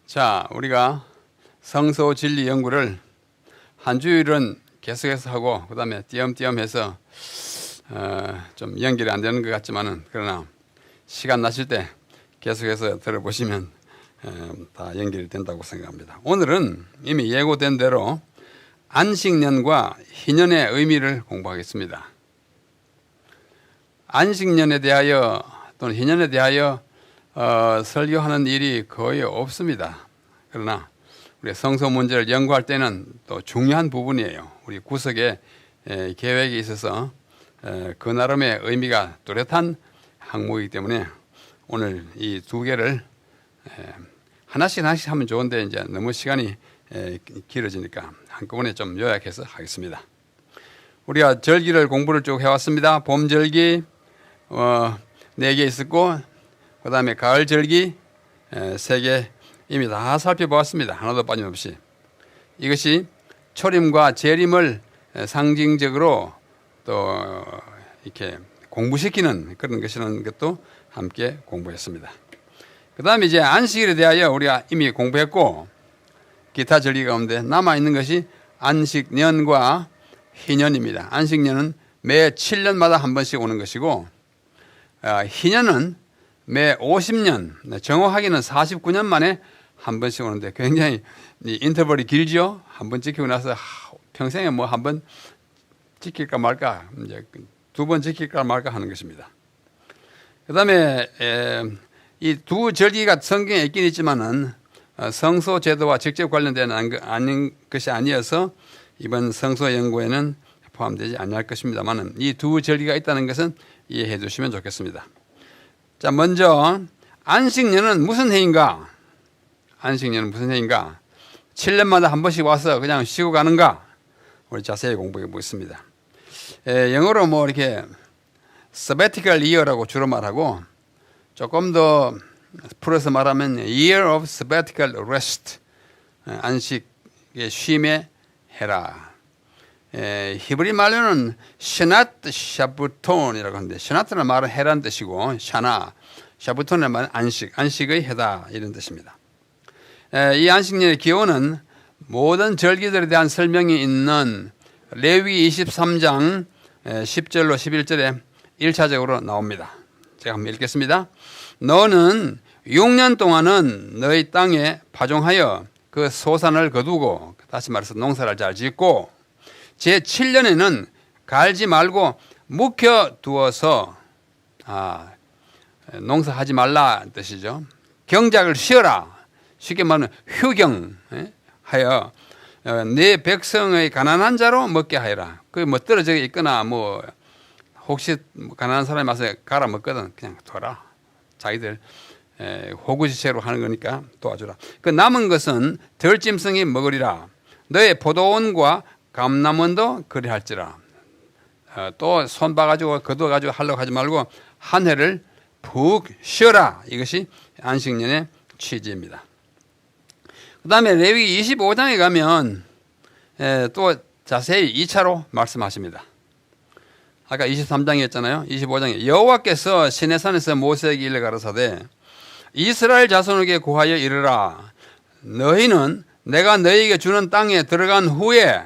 자, 우리가 성서 진리 연구를 한 주일은 계속해서 하고 그 다음에 띄엄띄엄해서 좀 연결이 안 되는 것 같지만은 그러나 시간 나실 때 계속해서 들어보시면 다 연결이 된다고 생각합니다. 오늘은 이미 예고된 대로 안식년과 희년의 의미를 공부하겠습니다. 안식년에 대하여 또는 희년에 대하여 설교하는 일이 거의 없습니다. 그러나 우리 성서 문제를 연구할 때는 또 중요한 부분이에요. 우리 구석의 계획에 있어서 그 나름의 의미가 뚜렷한 항목이기 때문에 오늘 이 두 개를 하나씩 하면 좋은데 이제 너무 시간이 길어지니까 한꺼번에 좀 요약해서 하겠습니다. 우리가 절기를 공부를 쭉 해왔습니다. 봄절기 4개 있었고 그 다음에 가을절기 3개 이미 다 살펴보았습니다. 하나도 빠짐없이. 이것이 초림과 재림을 상징적으로 또 이렇게 공부시키는 그런 것이라는 것도 함께 공부했습니다. 그 다음에 이제 안식일에 대하여 우리가 이미 공부했고 기타 절기 가운데 남아있는 것이 안식년과 희년입니다. 안식년은 매 7년마다 한 번씩 오는 것이고 희년은 매 50년, 정확하게는 49년 만에 한 번씩 오는데 굉장히 인터벌이 길죠. 한 번 지키고 나서 평생에 뭐 한 번 지킬까 말까, 이제 2번 지킬까 말까 하는 것입니다. 그 다음에 이 두 절기가 성경에 있긴 있지만은 성소 제도와 직접 관련된 것이 아니어서 이번 성소 연구에는 포함되지 않을 것입니다만은 이 두 절기가 있다는 것은 이해해 주시면 좋겠습니다. 자, 먼저 안식년은 무슨 해인가? 안식년은 무슨 해인가? 7년마다 한 번씩 와서 그냥 쉬고 가는가? 우리 자세히 공부해 보겠습니다. 영어로 뭐 이렇게 sabbatical year라고 주로 말하고 조금 더 풀어서 말하면 year of sabbatical rest, 안식의 쉼의 해라. 히브리 말로는 샤낫 샤부톤이라고 하는데 샤낫는 말은 해란 뜻이고 샤나 샤부톤의 말은 안식의 해다 이런 뜻입니다. 이 안식년의 기원은 모든 절기들에 대한 설명이 있는 레위 23장 10절로 11절에 1차적으로 나옵니다. 제가 한번 읽겠습니다. 너는 6년 동안은 너희 땅에 파종하여 그 소산을 거두고, 다시 말해서 농사를 잘 짓고 제7년에는 갈지 말고 묵혀두어서 농사하지 말라 뜻이죠. 경작을 쉬어라. 쉽게 말하면 휴경하여 내 백성의 가난한 자로 먹게 하여라. 그게 뭐 떨어져 있거나 뭐 혹시 가난한 사람이 와서 갈아 먹거든 그냥 둬라. 자기들 호구지체로 하는 거니까 도와주라. 그 남은 것은 덜짐승이 먹으리라. 너의 포도원과 감람원도 그리할지라. 또 손 봐가지고 거둬가지고 하려고 하지 말고 한 해를 푹 쉬어라. 이것이 안식년의 취지입니다. 그 다음에 레위기 25장에 가면 또 자세히 2차로 말씀하십니다. 아까 23장이었잖아요. 25장에 여호와께서 시내산에서 모세에게 일러 가라사대 이스라엘 자손에게 고하여 이르라. 너희는 내가 너희에게 주는 땅에 들어간 후에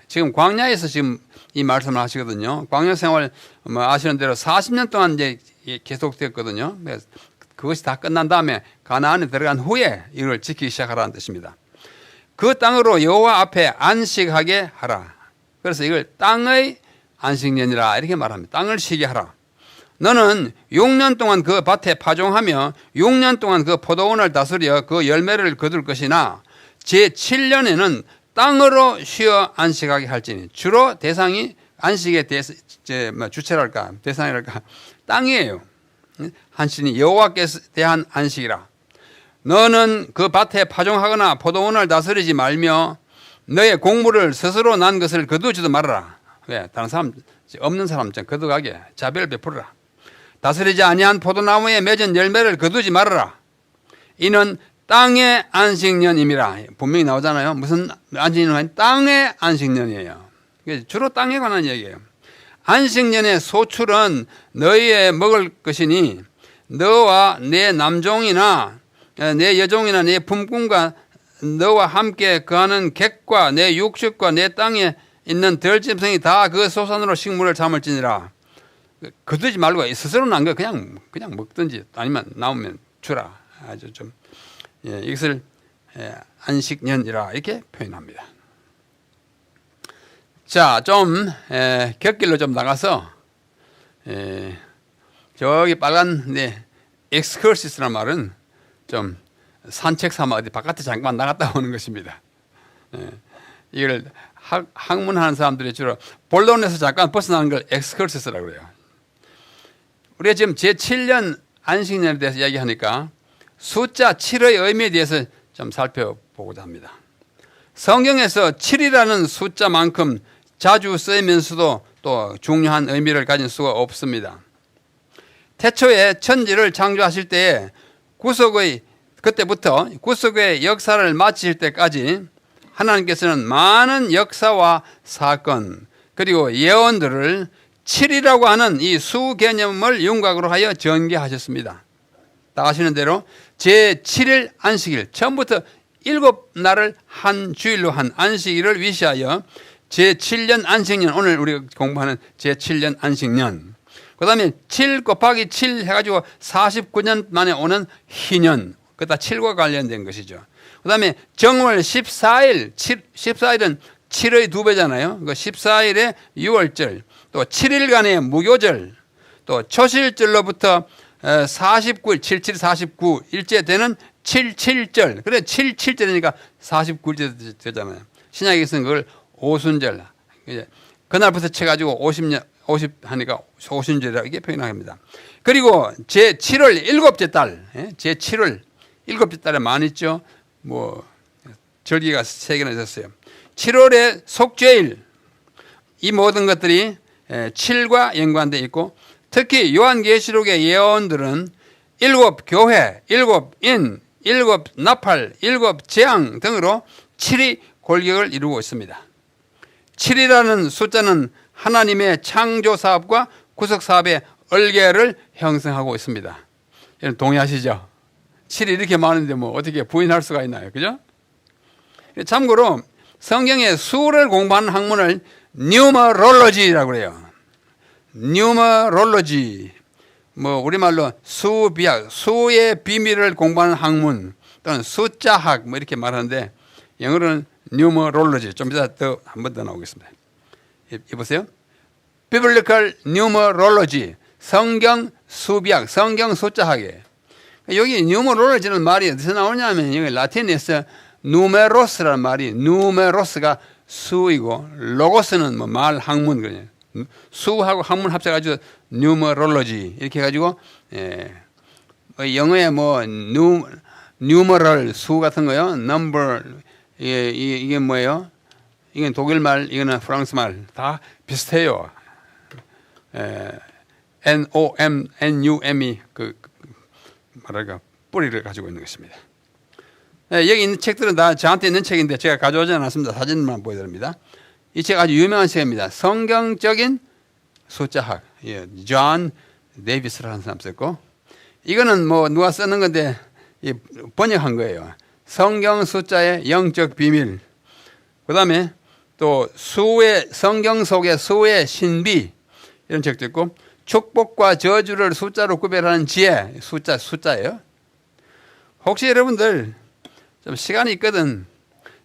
지금 광야에서 지금 이 말씀을 하시거든요. 광야 생활 아시는 대로 40년 동안 이제 계속됐거든요. 그것이 다 끝난 다음에 가나안에 들어간 후에 이걸 지키기 시작하라는 뜻입니다. 그 땅으로 여호와 앞에 안식하게 하라. 그래서 이걸 땅의 안식년이라 이렇게 말합니다. 땅을 쉬게 하라. 너는 6년 동안 그 밭에 파종하며 6년 동안 그 포도원을 다스려 그 열매를 거둘 것이나 제7년에는 땅으로 쉬어 안식하게 할지니. 주로 대상이 안식의 주체랄까 대상이랄까 땅이에요. 한신이 여호와께 대한 안식이라. 너는 그 밭에 파종하거나 포도원을 다스리지 말며 너의 곡물을 스스로 난 것을 거두지도 말아라. 왜? 다른 사람 없는 사람 거두가게 자비를 베풀어라. 다스리지 아니한 포도나무에 맺은 열매를 거두지 말아라. 이는 땅의 안식년임이라. 분명히 나오잖아요. 무슨 안식년은 땅의 안식년이에요. 주로 땅에 관한 얘기예요. 안식년의 소출은 너희의 먹을 것이니 너와 내 남종이나 내 여종이나 내 품꾼과 너와 함께 거하는 객과 내 육축과 내 땅에 있는 들짐승이 다 그 소산으로 식물을 삼을지니라. 거두지 말고 스스로는 안 거 그냥 먹든지 아니면 나오면 주라. 아주 좀 이것을 안식년이라 이렇게 표현합니다. 자, 좀 곁길로 좀 나가서 저기 빨간 엑스커시스라는 말은 좀 산책 삼아 어디 바깥에 잠깐 나갔다 오는 것입니다. 이걸 학문하는 사람들이 주로 본론에서 잠깐 벗어나는 걸 엑스커시스라고 그래요. 우리가 지금 제7년 안식년에 대해서 이야기하니까 숫자 7의 의미에 대해서 좀 살펴보고자 합니다. 성경에서 7이라는 숫자만큼 자주 쓰이면서도 또 중요한 의미를 가진 수가 없습니다. 태초에 천지를 창조하실 때에 그때부터 구속의 역사를 마치실 때까지 하나님께서는 많은 역사와 사건 그리고 예언들을 7이라고 하는 이 수 개념을 윤곽으로 하여 전개하셨습니다. 다 아시는 대로 제7일 안식일, 처음부터 7날을 한 주일로 한 안식일을 위시하여 제7년 안식년, 오늘 우리가 공부하는 제7년 안식년, 그 다음에 7 곱하기 7 해가지고 49년 만에 오는 희년, 그거 다 7과 관련된 것이죠. 그 다음에 정월 14일, 14일은 7의 2배잖아요. 그 14일에 6월절, 또 7일간의 무교절, 또 초실절로부터 49일, 77, 49 일째 되는 77절. 그래 77절이니까 49일째 되잖아요. 신약에서는 그걸 오순절. 그날부터 쳐가지고 50 하니까 오순절이라고 이게 표현합니다. 그리고 제7월 일곱째 달, 제7월 일곱째 달에 많이 있죠. 뭐 절기가 3개나 있었어요. 7월의 속죄일, 이 모든 것들이 7과 연관되어 있고, 특히 요한계시록의 예언들은 7 교회, 7 인, 7 나팔, 7 재앙 등으로 7이 골격을 이루고 있습니다. 7이라는 숫자는 하나님의 창조 사업과 구속 사업의 얼개를 형성하고 있습니다. 여러분 동의하시죠? 7이 이렇게 많은데 뭐 어떻게 부인할 수가 있나요? 그죠? 참고로 성경의 수를 공부하는 학문을 뉴머롤로지라고 그래요. 뉴머롤로지, 뭐 우리말로 수비학, 수의 비밀을 공부하는 학문 또는 숫자학 뭐 이렇게 말하는데 영어로는 뉴머롤로지. 좀 이따 더 한 번 더 나오겠습니다. 보세요. Biblical Numerology, 성경 수비학, 성경 숫자학이에요. 여기 뉴머롤로지는 말이 어디서 나오냐면 여기 라틴에서 누메로스라는 말이, 누메로스가 수이고 로고스는 뭐 말 학문 그래요. 수하고 학문 합쳐가지고 뉴머롤로지 이렇게 해가지고 영어에 뭐 뉴머럴 수 같은 거요, number 이게 뭐예요? 이건 독일 말, 이거는 프랑스 말 다 비슷해요. NUME 그 말할까 뿌리를 가지고 있는 것입니다. 여기 있는 책들은 다 저한테 있는 책인데 제가 가져오지 않았습니다. 사진만 보여드립니다. 이 책 아주 유명한 책입니다. 성경적인 숫자학. 존 데이비스라는 사람 썼고, 이거는 뭐 누가 쓰는 건데 번역한 거예요. 성경 숫자의 영적 비밀. 그 다음에 또 수의, 성경 속의 수의 신비, 이런 책도 있고, 축복과 저주를 숫자로 구별하는 지혜, 숫자예요. 혹시 여러분들 좀 시간이 있거든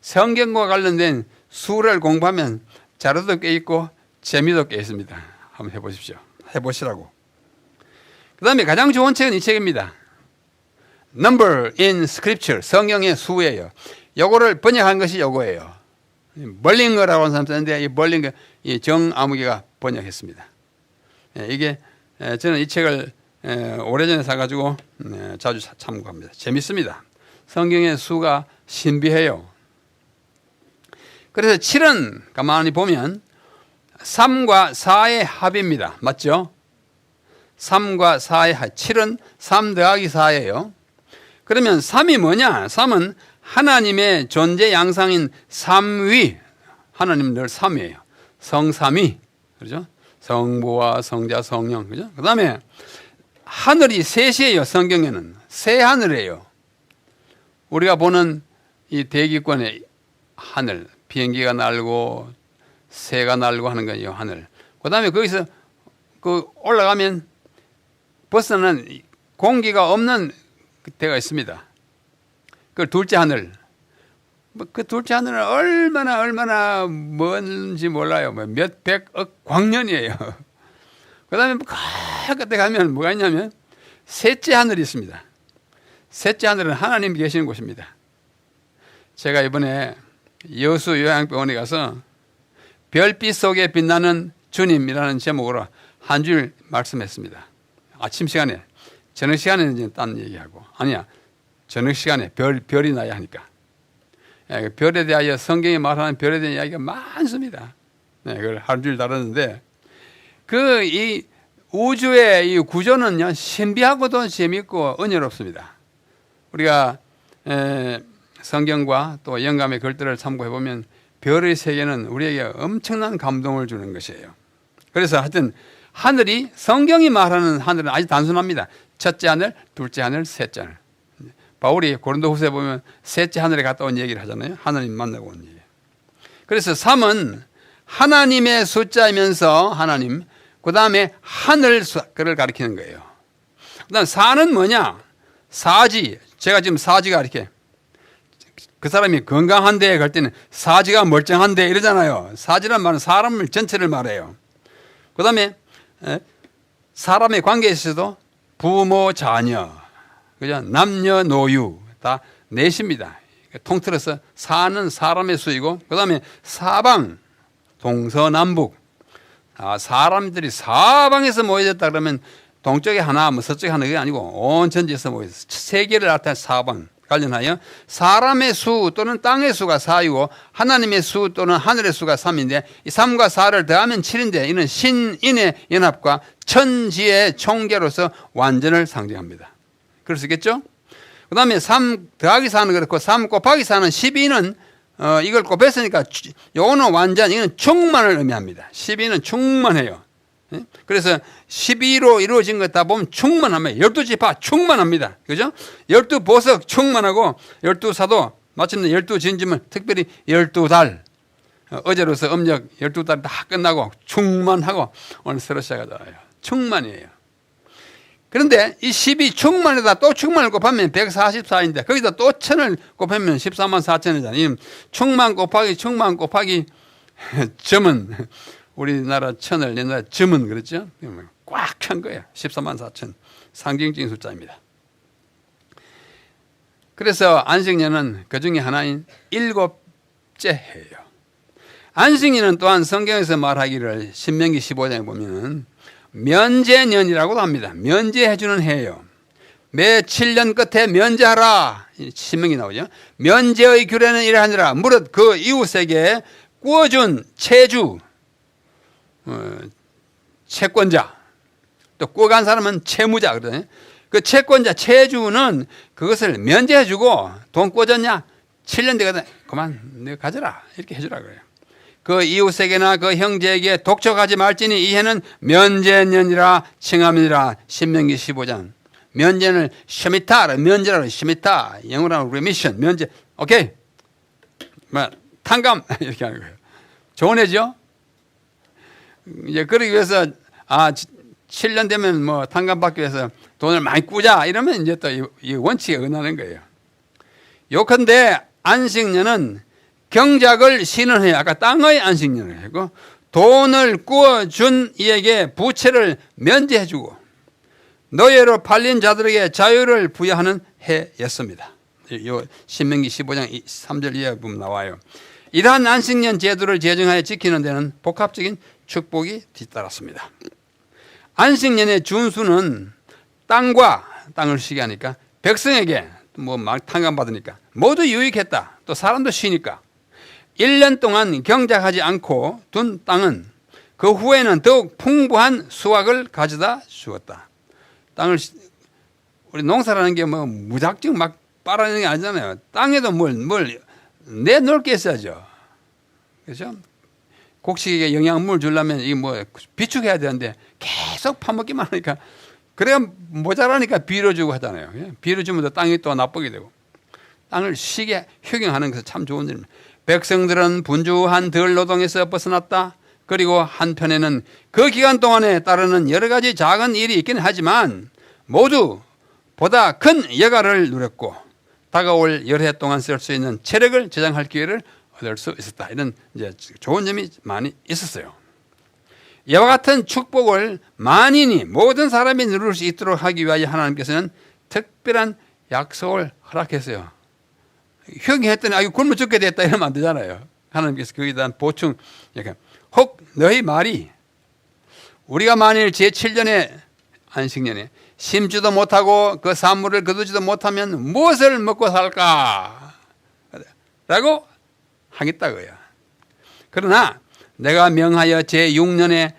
성경과 관련된 수를 공부하면 자료도 꽤 있고 재미도 꽤 있습니다. 한번 해보십시오. 해보시라고. 그 다음에 가장 좋은 책은 이 책입니다. Number in Scripture, 성경의 수예요. 요거를 번역한 것이 요거예요. 벌링거라고 하는 사람 쓰는데 이 벌링거, 이 정아무개가 번역했습니다. 이게 저는 이 책을 오래전에 사가지고 자주 참고합니다. 재밌습니다. 성경의 수가 신비해요. 그래서 7은 가만히 보면 3과 4의 합입니다. 맞죠? 3과 4의 합. 7은 3 더하기 4예요. 그러면 3이 뭐냐? 3은 하나님의 존재 양상인 삼위. 하나님은 늘 3이에요. 성삼위. 그렇죠? 성부와 성자, 성령. 그죠? 그 다음에 하늘이 셋이에요. 성경에는. 세 하늘이에요. 우리가 보는 이 대기권의 하늘, 비행기가 날고 새가 날고 하는 거예요, 하늘. 그 다음에 거기서 그 올라가면 벗어나는 공기가 없는 데가 있습니다. 그 둘째 하늘. 그 둘째 하늘은 얼마나 먼지 몰라요. 몇 백억 광년이에요. 그 다음에 끝에 가면 뭐가 있냐면 셋째 하늘이 있습니다. 셋째 하늘은 하나님이 계시는 곳입니다. 제가 이번에 여수 요양병원에 가서 별빛 속에 빛나는 주님이라는 제목으로 한 줄 말씀했습니다. 아침 시간에, 저녁 시간에는 이제 딴 얘기하고, 아니야, 저녁 시간에 별이 나야 하니까. 별에 대하여 성경이 말하는 별에 대한 이야기가 많습니다. 네, 그걸 한 줄 다뤘는데, 이 우주의 이 구조는요, 신비하고도 재미있고 은혜롭습니다. 우리가 성경과 또 영감의 글들을 참고해 보면 별의 세계는 우리에게 엄청난 감동을 주는 것이에요. 그래서 하여튼 하늘이, 성경이 말하는 하늘은 아주 단순합니다. 첫째 하늘, 둘째 하늘, 셋째 하늘. 바울이 고린도후서에 보면 셋째 하늘에 갔다 온 얘기를 하잖아요. 하나님 만나고 온 얘기. 그래서 3은 하나님의 숫자이면서 하나님, 그 다음에 하늘 그를 가리키는 거예요. 그 다음 4는 뭐냐? 사지. 제가 지금 사지가 이렇게, 그 사람이 건강한데 갈 때는 사지가 멀쩡한데 이러잖아요. 사지란 말은 사람을 전체를 말해요. 그 다음에 사람의 관계에 있어도 부모, 자녀, 그죠? 남녀노유 다 넷입니다. 통틀어서 사는 사람의 수이고, 그 다음에 사방, 동서남북. 사람들이 사방에서 모여졌다 그러면 동쪽에 하나, 뭐 서쪽에 하나, 그게 아니고 온 전지에서 모여서 세계를 나타낸 사방 관련하여 사람의 수 또는 땅의 수가 4이고 하나님의 수 또는 하늘의 수가 3인데 이 3과 4를 더하면 7인데 이는 신인의 연합과 천지의 총계로서 완전을 상징합니다. 그럴 수 있겠죠? 그 다음에 3 더하기 4는 그렇고 3 곱하기 4는 12는 이걸 곱했으니까 요거는 완전, 이거는 충만을 의미합니다. 12는 충만해요. 그래서 12로 이루어진 것 다 보면 충만합니다. 12지파 충만합니다. 그죠? 12보석 충만하고 12사도 마침내 12진주면 특별히 12달 어제로서 음력 12달 다 끝나고 충만하고 오늘 새로 시작하잖아요. 충만이에요. 그런데 이 12 충만에다 또 충만을 곱하면 144인데 거기다 또 1000을 곱하면 14만 4천이잖아요. 충만 곱하기 점은 우리나라 1000을 옛날에 점은 그랬죠. 꽉 찬 거예요. 14만 4천. 상징적인 숫자입니다. 그래서 안식년은 그 중에 하나인 7째 해예요. 안식년은 또한 성경에서 말하기를 신명기 15장에 보면 면제년이라고도 합니다. 면제해주는 해예요. 매 7년 끝에 면제하라. 신명기 나오죠. 면제의 규례는 이러하니라. 무릇 그 이웃에게 구워준 채주, 채권자, 또 구워간 사람은 채무자 그러잖아요. 그 채권자, 채주는 그것을 면제해주고 돈 꿔줬냐? 7년 되거든. 그만 내가 가져라. 이렇게 해주라 그래요. 그 이웃에게나 그 형제에게 독촉하지 말지니 이 해는 면제년이라 칭함이니라. 신명기 15장. 면제는 셔미타, 면제라고 셔미타. 영어로 리미션, 면제. 오케이. 탕감 이렇게 하는 거예요. 좋은 해죠. 이제 그러기 위해서 7년 되면 뭐 탕감 받기 위해서 돈을 많이 꾸자 이러면 이제 또 이 원칙에 은하는 거예요. 요컨대 안식년은 경작을 쉬는 해, 아까 땅의 안식년을 하고 돈을 구워준 이에게 부채를 면제해주고 노예로 팔린 자들에게 자유를 부여하는 해였습니다. 요 신명기 15장 3절 이하에 보면 나와요. 이러한 안식년 제도를 제정하여 지키는 데는 복합적인 축복이 뒤따랐습니다. 안식년의 준수는 땅을 쉬게 하니까 백성에게 막 탕감받으니까 모두 유익했다. 또 사람도 쉬니까 1년 동안 경작하지 않고 둔 땅은 그 후에는 더욱 풍부한 수확을 가져다 주었다. 땅을 우리 농사라는 게 뭐 무작정 막 빨아내는 게 아니잖아요. 땅에도 뭘 내놓을 게 있어야죠. 그렇죠? 곡식에게 영양물 주려면 이 뭐 비축해야 되는데 계속 파먹기만 하니까 그래야 모자라니까 비료 주고 하잖아요. 비료 주면 또 땅이 또 나쁘게 되고 땅을 쉬게 효경하는 것은 참 좋은 일입니다. 백성들은 분주한 덜 노동에서 벗어났다. 그리고 한편에는 그 기간 동안에 따르는 여러 가지 작은 일이 있긴 하지만 모두 보다 큰 여가를 누렸고 다가올 열해 동안 쓸 수 있는 체력을 저장할 기회를 얻을 수 있었다. 이런 이제 좋은 점이 많이 있었어요. 이와 같은 축복을 만인이 모든 사람이 누릴 수 있도록 하기 위하여 하나님께서는 특별한 약속을 허락했어요. 효경했더니 아이고 굶어 죽게 됐다 이러면 안 되잖아요. 하나님께서 거기에 대한 보충. 혹 너희 말이 우리가 만일 제7년에 안식년에 심지도 못하고 그 산물을 거두지도 못하면 무엇을 먹고 살까? 라고 하겠다고요. 그러나 내가 명하여 제6년에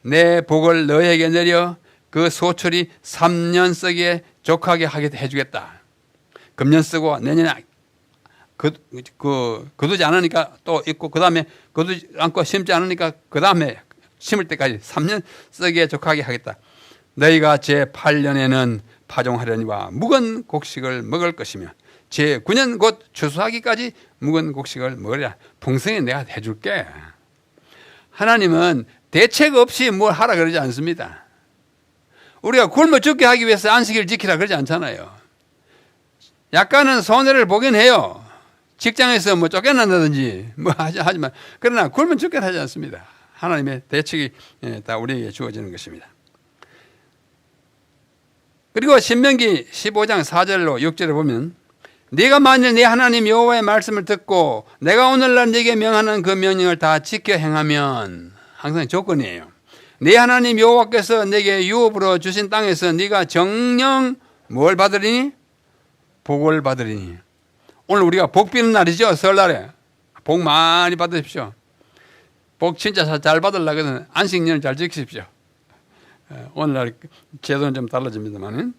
내 복을 너에게 내려 그 소출이 3년 썩에 족하게 하게 해주겠다. 금년 쓰고 내년에 거두지 않으니까 또 있고 그 다음에 거두지 않고 심지 않으니까 그 다음에 심을 때까지 3년 썩에 족하게 하겠다. 너희가 제8년에는 파종하려니와 묵은 곡식을 먹을 것이며 제9년 곧 추수하기까지 묵은 곡식을 먹으리라. 풍성히 내가 해줄게. 하나님은 대책 없이 뭘 하라 그러지 않습니다. 우리가 굶어 죽게 하기 위해서 안식일을 지키라 그러지 않잖아요. 약간은 손해를 보긴 해요. 직장에서 뭐 쫓겨난다든지 뭐 하지만 그러나 굶어 죽게 하지 않습니다. 하나님의 대책이 다 우리에게 주어지는 것입니다. 그리고 신명기 15장 4절로 6절에 보면 네가 만일 네 하나님 여호와의 말씀을 듣고 내가 오늘날 네게 명하는 그 명령을 다 지켜 행하면 항상 조건이에요. 네 하나님 여호와께서 네게 유업으로 주신 땅에서 네가 정령 뭘 받으리니? 복을 받으리니. 오늘 우리가 복 비는 날이죠. 설날에. 복 많이 받으십시오. 복 진짜 잘 받으려면 안식년을 잘 지키십시오. 오늘날 제도는 좀 달라집니다만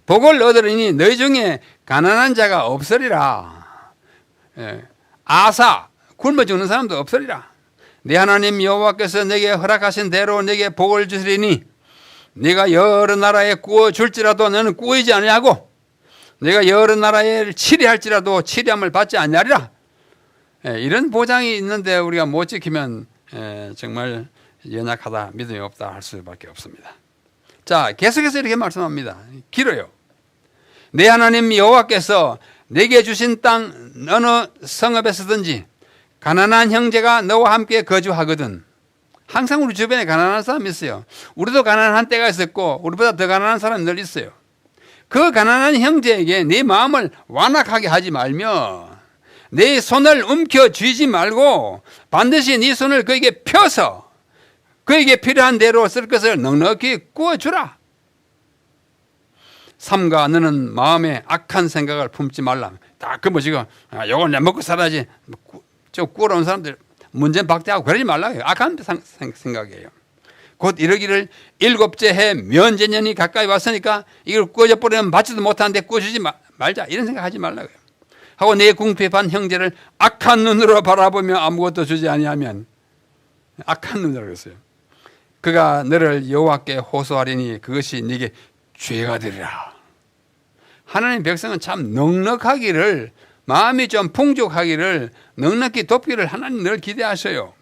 복을 얻으리니 너희 중에 가난한 자가 없으리라. 아사 굶어 죽는 사람도 없으리라. 네 하나님 여호와께서 내게 허락하신 대로 내게 복을 주시리니 네가 여러 나라에 구워 줄지라도 너는 구이지 아니하고 내가 여러 나라에 치리할지라도 치리함을 받지 아니하리라. 이런 보장이 있는데 우리가 못 지키면 정말 연약하다, 믿음이 없다 할 수밖에 없습니다. 자, 계속해서 이렇게 말씀합니다. 길어요. 내 하나님 여호와께서 내게 주신 땅 어느 성읍에서든지 가난한 형제가 너와 함께 거주하거든. 항상 우리 주변에 가난한 사람이 있어요. 우리도 가난한 때가 있었고 우리보다 더 가난한 사람이 늘 있어요. 그 가난한 형제에게 네 마음을 완악하게 하지 말며 네 손을 움켜쥐지 말고 반드시 네 손을 그에게 펴서 그에게 필요한 대로 쓸 것을 넉넉히 구워주라. 삼가 너는 마음에 악한 생각을 품지 말라. 딱 그 뭐지가 요걸 내 먹고 살아야지. 저 구우러 온 사람들 문제 박대하고 그러지 말라고요. 악한 생각이에요. 곧 이러기를 일곱째 해 면제년이 가까이 왔으니까 이걸 구워져 버리면 받지도 못하는데 구워주지 말자. 이런 생각하지 말라고요. 하고 내 궁핍한 형제를 악한 눈으로 바라보며 아무것도 주지 아니하면 악한 눈이라고 그랬어요. 그가 너를 여호와께 호소하리니 그것이 네게 죄가 되리라. 하나님 백성은 참 넉넉하기를 마음이 좀 풍족하기를 넉넉히 돕기를 하나님 늘 기대하셔요.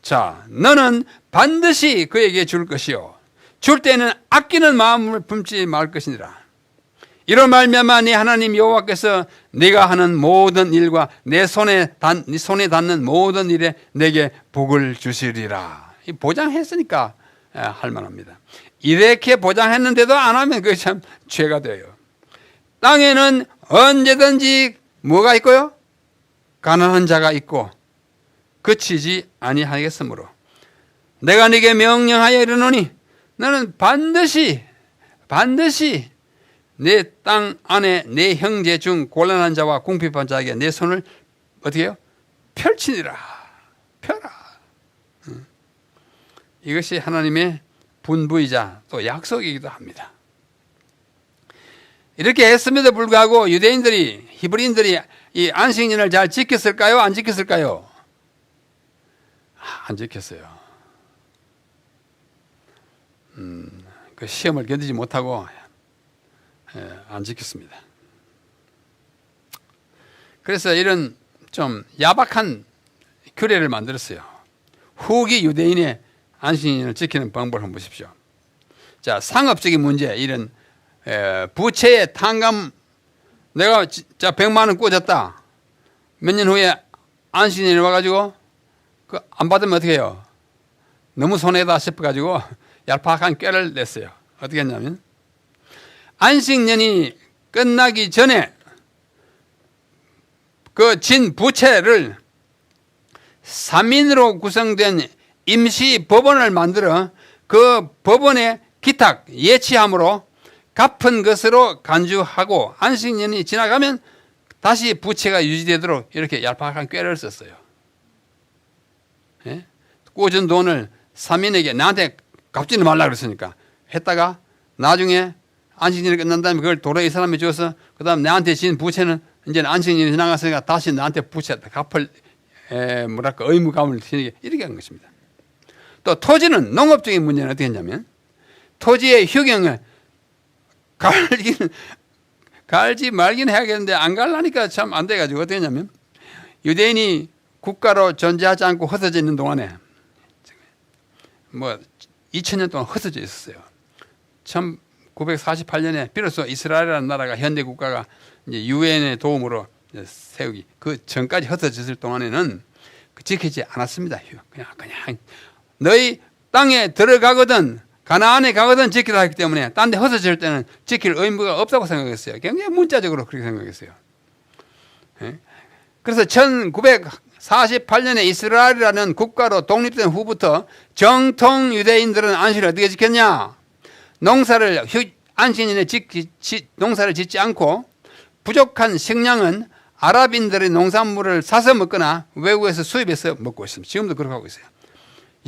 자, 너는 반드시 그에게 줄 것이요 줄 때는 아끼는 마음을 품지 말 것이니라. 이로 말미암아 네 하나님 여호와께서 네가 하는 모든 일과 내 손에 닿는 모든 일에 내게 복을 주시리라. 보장했으니까 할 만합니다. 이렇게 보장했는데도 안 하면 그게 참 죄가 돼요. 땅에는 언제든지 뭐가 있고요? 가난한 자가 있고 그치지 아니하겠으므로 내가 네게 명령하여 이르노니 너는 반드시 내 땅 안에 내 형제 중 곤란한 자와 궁핍한 자에게 내 손을 어떻게 해요? 펼치니라. 펴라. 이것이 하나님의 분부이자 또 약속이기도 합니다. 이렇게 했음에도 불구하고 유대인들이 히브리인들이 이 안식년을 잘 지켰을까요? 안 지켰을까요? 안 지켰어요. 그 시험을 견디지 못하고 안 지켰습니다. 그래서 이런 좀 야박한 규례를 만들었어요. 후기 유대인의 안식년을 지키는 방법을 한번 보십시오. 자, 상업적인 문제, 이런 부채의 탕감, 내가 자 100만 원 꽂았다. 몇 년 후에 안식년이 와가지고 그 안 받으면 어떻게 해요? 너무 손해다 싶어가지고 얄팍한 꾀를 냈어요. 어떻게 했냐면 안식년이 끝나기 전에 그 진 부채를 3인으로 구성된 임시 법원을 만들어 그 법원의 기탁 예치함으로 갚은 것으로 간주하고 안식년이 지나가면 다시 부채가 유지되도록 이렇게 얄팍한 꾀를 썼어요. 예? 꽂은 돈을 3인에게 나한테 갚지는 말라 그랬으니까 했다가 나중에 안식년이 끝난 다음에 그걸 도로 이 사람이 줘서 그 다음 나한테 진 부채는 이제 안식년이 지나갔으니까 다시 나한테 부채 갚을 뭐랄까 의무감을 지니게 이렇게 한 것입니다. 또 토지는 농업적인 문제는 어떻게 했냐면 토지의 휴경을 갈지 말긴 해야겠는데 안 갈라니까 참 안 돼가지고 어떻게 했냐면 유대인이 국가로 존재하지 않고 흩어져 있는 동안에 뭐 2000년 동안 흩어져 있었어요. 1948년에 비로소 이스라엘이라는 나라가 현대 국가가 이제 유엔의 도움으로 이제 세우기, 그 전까지 흩어졌을 동안에는 지키지 않았습니다. 그냥 너희 땅에 들어가거든 가나안에 가거든 지키라 했기 때문에 딴 데 흩어질 때는 지킬 의무가 없다고 생각했어요. 굉장히 문자적으로 그렇게 생각했어요. 그래서 1948년에 이스라엘이라는 국가로 독립된 후부터 정통 유대인들은 안식을 어떻게 지켰냐? 농사를 안식년에 농사를 짓지 않고 부족한 식량은 아랍인들의 농산물을 사서 먹거나 외국에서 수입해서 먹고 있습니다. 지금도 그렇게 하고 있어요.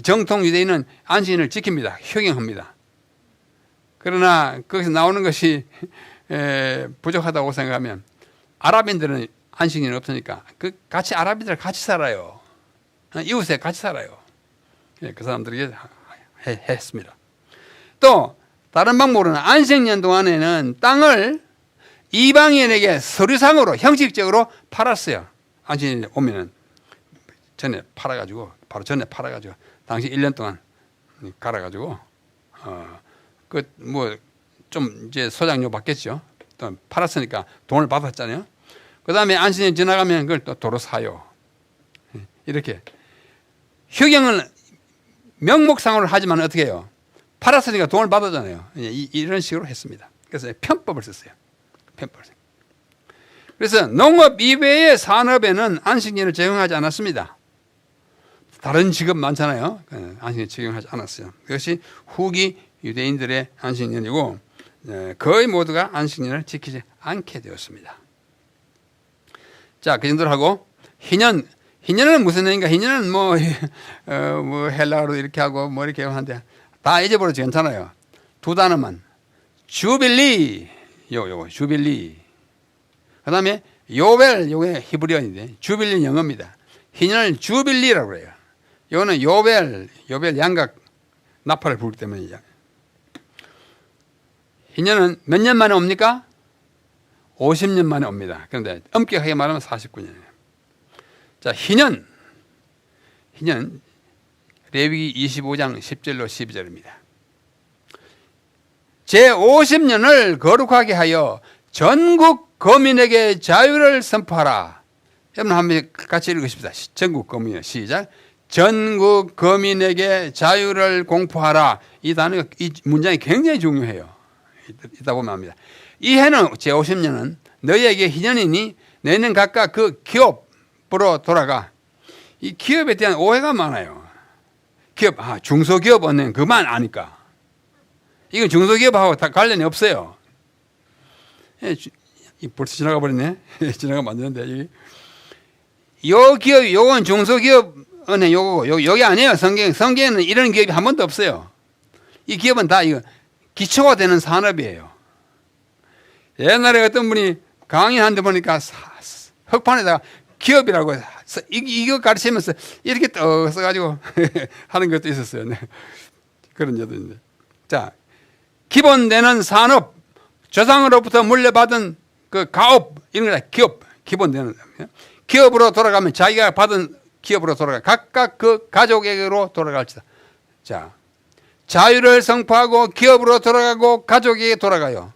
정통 유대인은 안식년을 지킵니다. 효경합니다. 그러나 거기서 나오는 것이 부족하다고 생각하면 아랍인들은 안식년이 없으니까 같이 아랍인들 같이 살아요. 이웃에 같이 살아요. 그 사람들이 했습니다. 또 다른 방법으로는 안식년 동안에는 땅을 이방인에게 서류상으로 형식적으로 팔았어요. 안식년이 오면은 바로 전에 팔아가지고 당시 1년 동안 갈아가지고 좀 이제 소장료 받겠죠. 또 팔았으니까 돈을 받았잖아요. 그 다음에 안식년 지나가면 그걸 또 도로 사요. 이렇게 휴경은 명목상으로 하지만 어떻게 해요? 팔았으니까 돈을 받았잖아요. 이런 식으로 했습니다. 그래서 편법을 썼어요. 편법을. 그래서 농업 이외의 산업에는 안식년을 적용하지 않았습니다. 다른 직업 많잖아요. 안식년 적용하지 않았어요. 그것이 후기 유대인들의 안식년이고 거의 모두가 안식년을 지키지 않게 되었습니다. 자, 그 정도로 하고 희년은 무슨 얘기인가? 희년은 뭐 헬라어로 이렇게 하고 뭐 이렇게 하는데 다 잊어버려도 괜찮아요. 두 단어만. 주빌리, 요거 주빌리. 그 다음에 요벨, 요게 히브리어인데 주빌리 영어입니다. 희년을 주빌리라고 그래요. 요거는 요벨 양각 나팔을 부르기 때문이죠. 희년은 몇 년 만에 옵니까? 50년 만에 옵니다. 그런데 엄격하게 말하면 49년이에요. 자, 희년 레위기 25장 10절로 12절입니다. 제50년을 거룩하게 하여 전국 거민에게 자유를 선포하라. 여러분 한번 같이 읽으십시다. 전국 거민 시작. 전국 거민에게 자유를 공포하라. 이 단어가, 이 문장이 굉장히 중요해요. 이따 보면 합니다. 이 해는 제50년은 너희에게 희년이니 너희는 각각 그 기업으로 돌아가. 이 기업에 대한 오해가 많아요. 기업, 중소기업 얻는 그만 아니까. 이건 중소기업하고 다 관련이 없어요. 벌써 지나가 버렸네. 지나가면 안 되는데. 요 기업, 요건 중소기업 은행 요거고, 여기 아니에요. 성경에는 이런 기업이 한 번도 없어요. 이 기업은 다 이거 기초가 되는 산업이에요. 옛날에 어떤 분이 강의하는데 보니까 흑판에다가 기업이라고 이거 가르치면서 이렇게 떡 써가지고 하는 것도 있었어요. 네. 그런 것도 있는데. 자, 기본되는 산업, 조상으로부터 물려받은 그 가업, 이런 거다. 기본되는 기업으로 돌아가면 자기가 받은 기업으로 돌아가 각각 그 가족에게로 돌아갈지다. 자, 자유를 선포하고 기업으로 돌아가고 가족에게 돌아가요.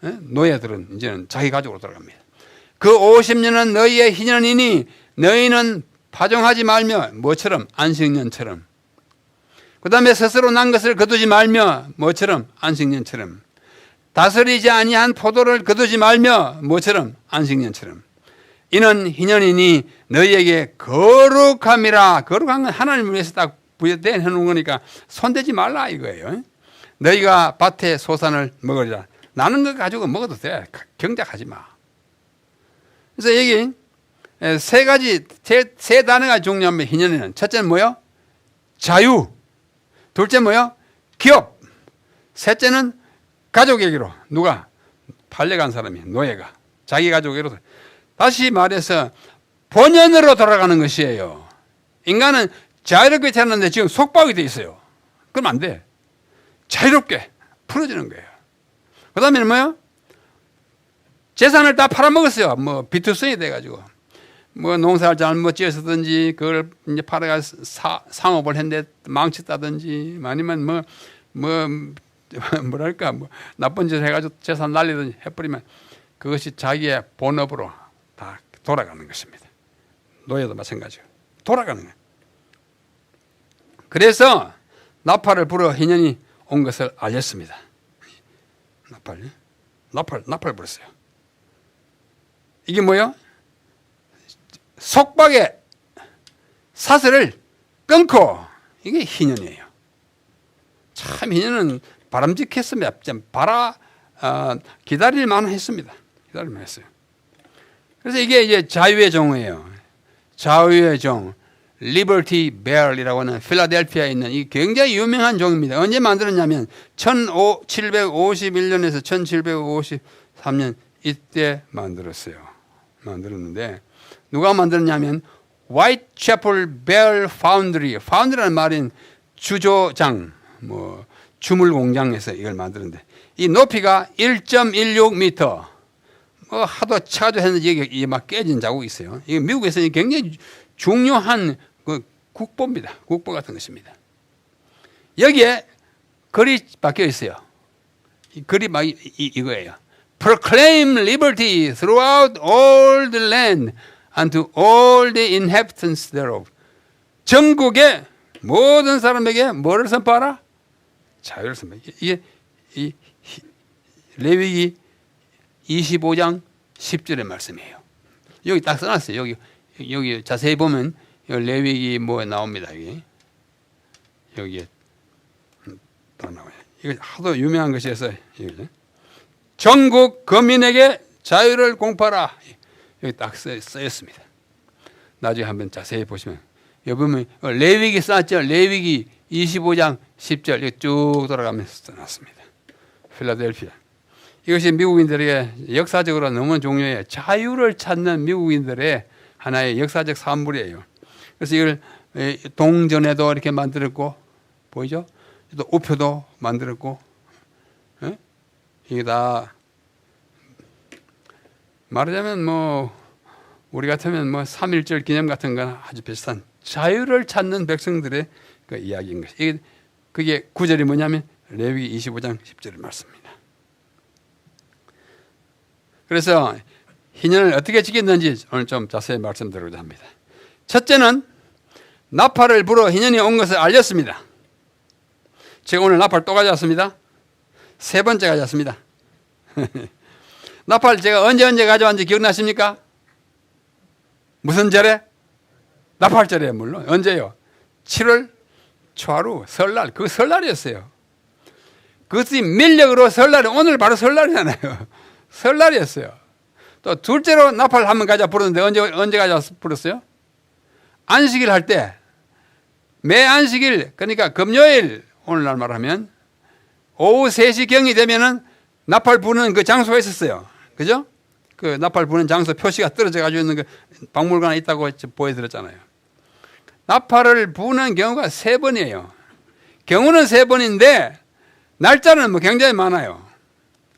노예들은 이제는 자기 가족으로 돌아갑니다. 그 50년은 너희의 희년이니 너희는 파종하지 말며 뭐처럼 안식년처럼 그 다음에 스스로 난 것을 거두지 말며 뭐처럼 안식년처럼 다스리지 아니한 포도를 거두지 말며 뭐처럼 안식년처럼 이는 희년이니 너희에게 거룩함이라. 거룩한 건 하나님을 위해서 딱 부여해 놓은 거니까 손대지 말라 이거예요. 너희가 밭의 소산을 먹으리라. 나는 거 가지고 먹어도 돼. 경작하지 마. 그래서 여기 세 가지 세 단어가 중요합니다. 희년에는 첫째는 뭐요? 자유. 둘째 뭐요? 기업. 셋째는 가족에게로. 누가? 팔려간 사람이 노예가 자기 가족에게로. 다시 말해서 본연으로 돌아가는 것이에요. 인간은 자유롭게 태어났는데 지금 속박이 돼 있어요. 그럼 안 돼. 자유롭게 풀어지는 거예요. 그 다음에는 뭐요? 재산을 다 팔아먹었어요. 뭐 비투성이 돼가지고 뭐 농사를 잘못 지었든지 그걸 이제 팔아가 상업을 했는데 망쳤다든지 아니면 뭐랄까 뭐 나쁜 짓을 해가지고 재산 날리든지 해버리면 그것이 자기의 본업으로 다 돌아가는 것입니다. 노예도 마찬가지고 돌아가는 거예요. 그래서 나팔을 불어 희년이 온 것을 알렸습니다. 나팔 불었어요. 이게 뭐예요? 속박의 사슬을 끊고 이게 희년이에요. 참 희년은 바람직했습니다. 기다릴만 했습니다. 기다릴만 했어요. 그래서 이게 이제 자유의 종이에요. 자유의 종, 리버티 베어이라고 하는 필라델피아에 있는 이 굉장히 유명한 종입니다. 언제 만들었냐면 1751년에서 1753년 이때 만들었는데 누가 만들었냐면 화이트채플 베어 파운드리라는 말인 주조장, 뭐 주물 공장에서 이걸 만드는데 이 높이가 1.16m. 뭐 하도 차도 했는지 이게 막 깨진 자국이 있어요. 이게 미국에서는 굉장히 중요한 그 국보입니다. 국보 같은 것입니다. 여기에 글이 박혀 있어요. 이 글이 막 이거예요. Proclaim liberty throughout all the land and to all the inhabitants thereof. 전국의 모든 사람에게 뭐를 선포하라? 자유를 선포하라. 이게 레위기 25장 10절의 말씀이에요. 여기 딱 써놨어요. 여기 자세히 보면 레위기 뭐 나옵니다. 여기에 딱 나와요. 이거 하도 유명한 것이어서 전국 거민에게 자유를 공포하라. 여기 딱 써있습니다. 나중에 한번 자세히 보시면 여기 보면 레위기 써놨죠. 레위기 25장 10절 여기 쭉 돌아가면서 써놨습니다. 필라델피아. 이것이 미국인들에게 역사적으로 너무 중요해요. 자유를 찾는 미국인들의 하나의 역사적 산물이에요. 그래서 이걸 동전에도 이렇게 만들었고, 보이죠? 또 우표도 만들었고, 이게 다 말하자면 뭐 우리 같으면 뭐 3.1절 기념 같은 건 아주 비슷한 자유를 찾는 백성들의 그 이야기인 것이. 그게 구절이 뭐냐면 레위기 25장 10절의 말씀입니다. 그래서 희년을 어떻게 지켰는지 오늘 좀 자세히 말씀드리고자 합니다. 첫째는 나팔을 불어 희년이 온 것을 알렸습니다. 제가 오늘 나팔 또 가져왔습니다. 세 번째 가져왔습니다. 나팔 제가 언제 가져왔는지 기억나십니까? 무슨 절에? 나팔절에 물론. 언제요? 7월 초하루 설날. 그 설날이었어요. 그것이 밀력으로 설날이 오늘 바로 설날이잖아요. 설날이었어요. 또 둘째로 나팔 한번 가져 부르는데 언제 가져 불었어요? 안식일 할 때 매 안식일 그러니까 금요일 오늘날 말하면 오후 3시경이 되면은 나팔 부는 그 장소가 있었어요. 그죠? 그 나팔 부는 장소 표시가 떨어져 가지고 있는 그 박물관에 있다고 보여드렸잖아요. 나팔을 부는 경우가 3번이에요. 경우는 3번인데 날짜는 뭐 굉장히 많아요.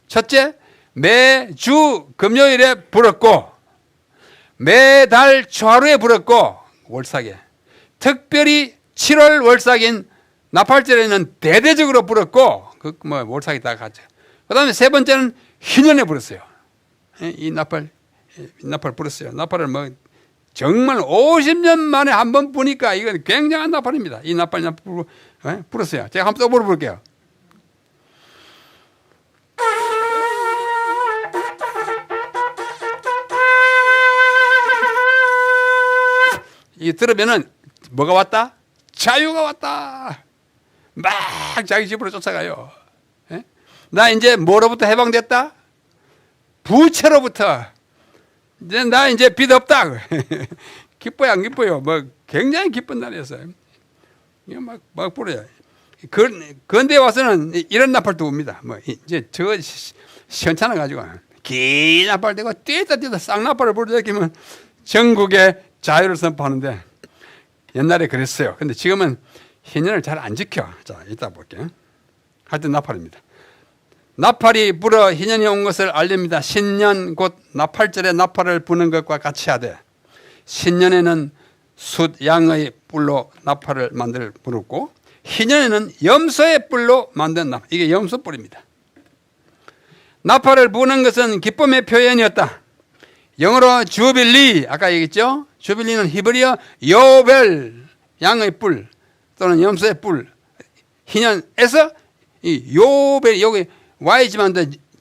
첫째, 매주 금요일에 불었고 매달 초하루에 불었고 월삭에 특별히 7월 월삭인 나팔절에는 대대적으로 불었고 그 뭐 월삭이 다 갔죠. 그다음에 세 번째는 희년에 불었어요. 이 나팔 불었어요. 나팔을 뭐 정말 50년 만에 한 번 부니까 이건 굉장한 나팔입니다. 이 나팔 불었어요. 제가 한번 또 불어볼게요. 이 들으면은 뭐가 왔다? 자유가 왔다. 막 자기 집으로 쫓아가요. 예? 나 이제 뭐로부터 해방됐다? 부채로부터. 이제 나 이제 빚 없다. 기뻐요, 안 기뻐요? 뭐 굉장히 기쁜 날이었어요. 이거 막 불어요. 그런데 와서는 이런 나팔도 옵니다. 뭐 이제 저거 시원찮아 가지고 긴 나팔 되고 뛰다 쌍나팔을 불러들이면 전국에 자유를 선포하는데 옛날에 그랬어요. 근데 지금은 희년을 잘 안 지켜. 자, 이따 볼게요. 하여튼 나팔입니다. 나팔이 불어 희년이 온 것을 알립니다. 신년 곧 나팔절에 나팔을 부는 것과 같이 하되 신년에는 숫 양의 뿔로 나팔을 만들 부르고 희년에는 염소의 뿔로 만든 나팔. 이게 염소뿔입니다. 나팔을 부는 것은 기쁨의 표현이었다. 영어로 주빌리, 아까 얘기했죠? 주빌리는 히브리어 요벨, 양의 뿔 또는 염소의 뿔. 희년에서 이 요벨, 여기 Y지만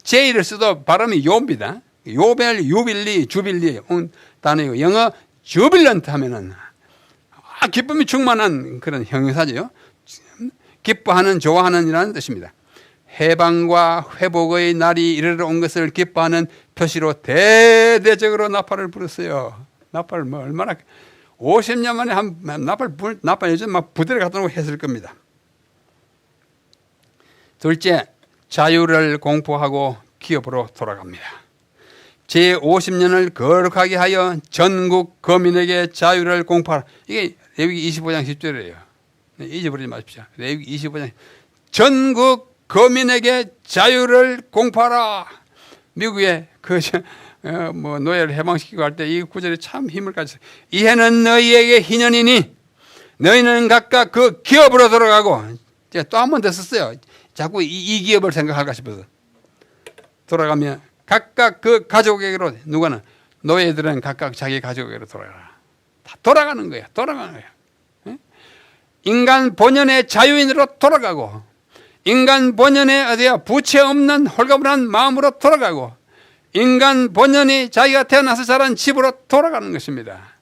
J를 써도 발음이 요입니다. 요벨, 유빌리, 주빌리 단어이고 영어 주빌런트 하면은 기쁨이 충만한 그런 형용사죠. 기뻐하는, 좋아하는 이라는 뜻입니다. 해방과 회복의 날이 이르러 온 것을 기뻐하는 표시로 대대적으로 나팔을 불었어요. 나팔을 뭐 얼마나 50년 만에 한 나팔 요즘 막 부대를 갖다 놓고 했을 겁니다. 둘째, 자유를 공포하고 기업으로 돌아갑니다. 제50년을 거룩하게 하여 전국 거민에게 자유를 공포하라. 이게 레위기 25장 10절이에요. 잊어버리지 마십시오. 레위기 25장 전국 거민에게 자유를 공포하라. 미국에 뭐 노예를 해방시키고 할 때 이 구절이 참 힘을 가졌어요. 이해는 너희에게 희년이니 너희는 각각 그 기업으로 돌아가고. 제가 또 한 번 더 썼어요. 자꾸 이 기업을 생각할까 싶어서. 돌아가면 각각 그 가족에게로, 누구는 노예들은 각각 자기 가족에게로 돌아가라. 다 돌아가는 거야. 돌아가는 거야. 인간 본연의 자유인으로 돌아가고, 인간 본연의 어디야 부채 없는 홀가분한 마음으로 돌아가고, 인간 본연이 자기가 태어나서 자란 집으로 돌아가는 것입니다.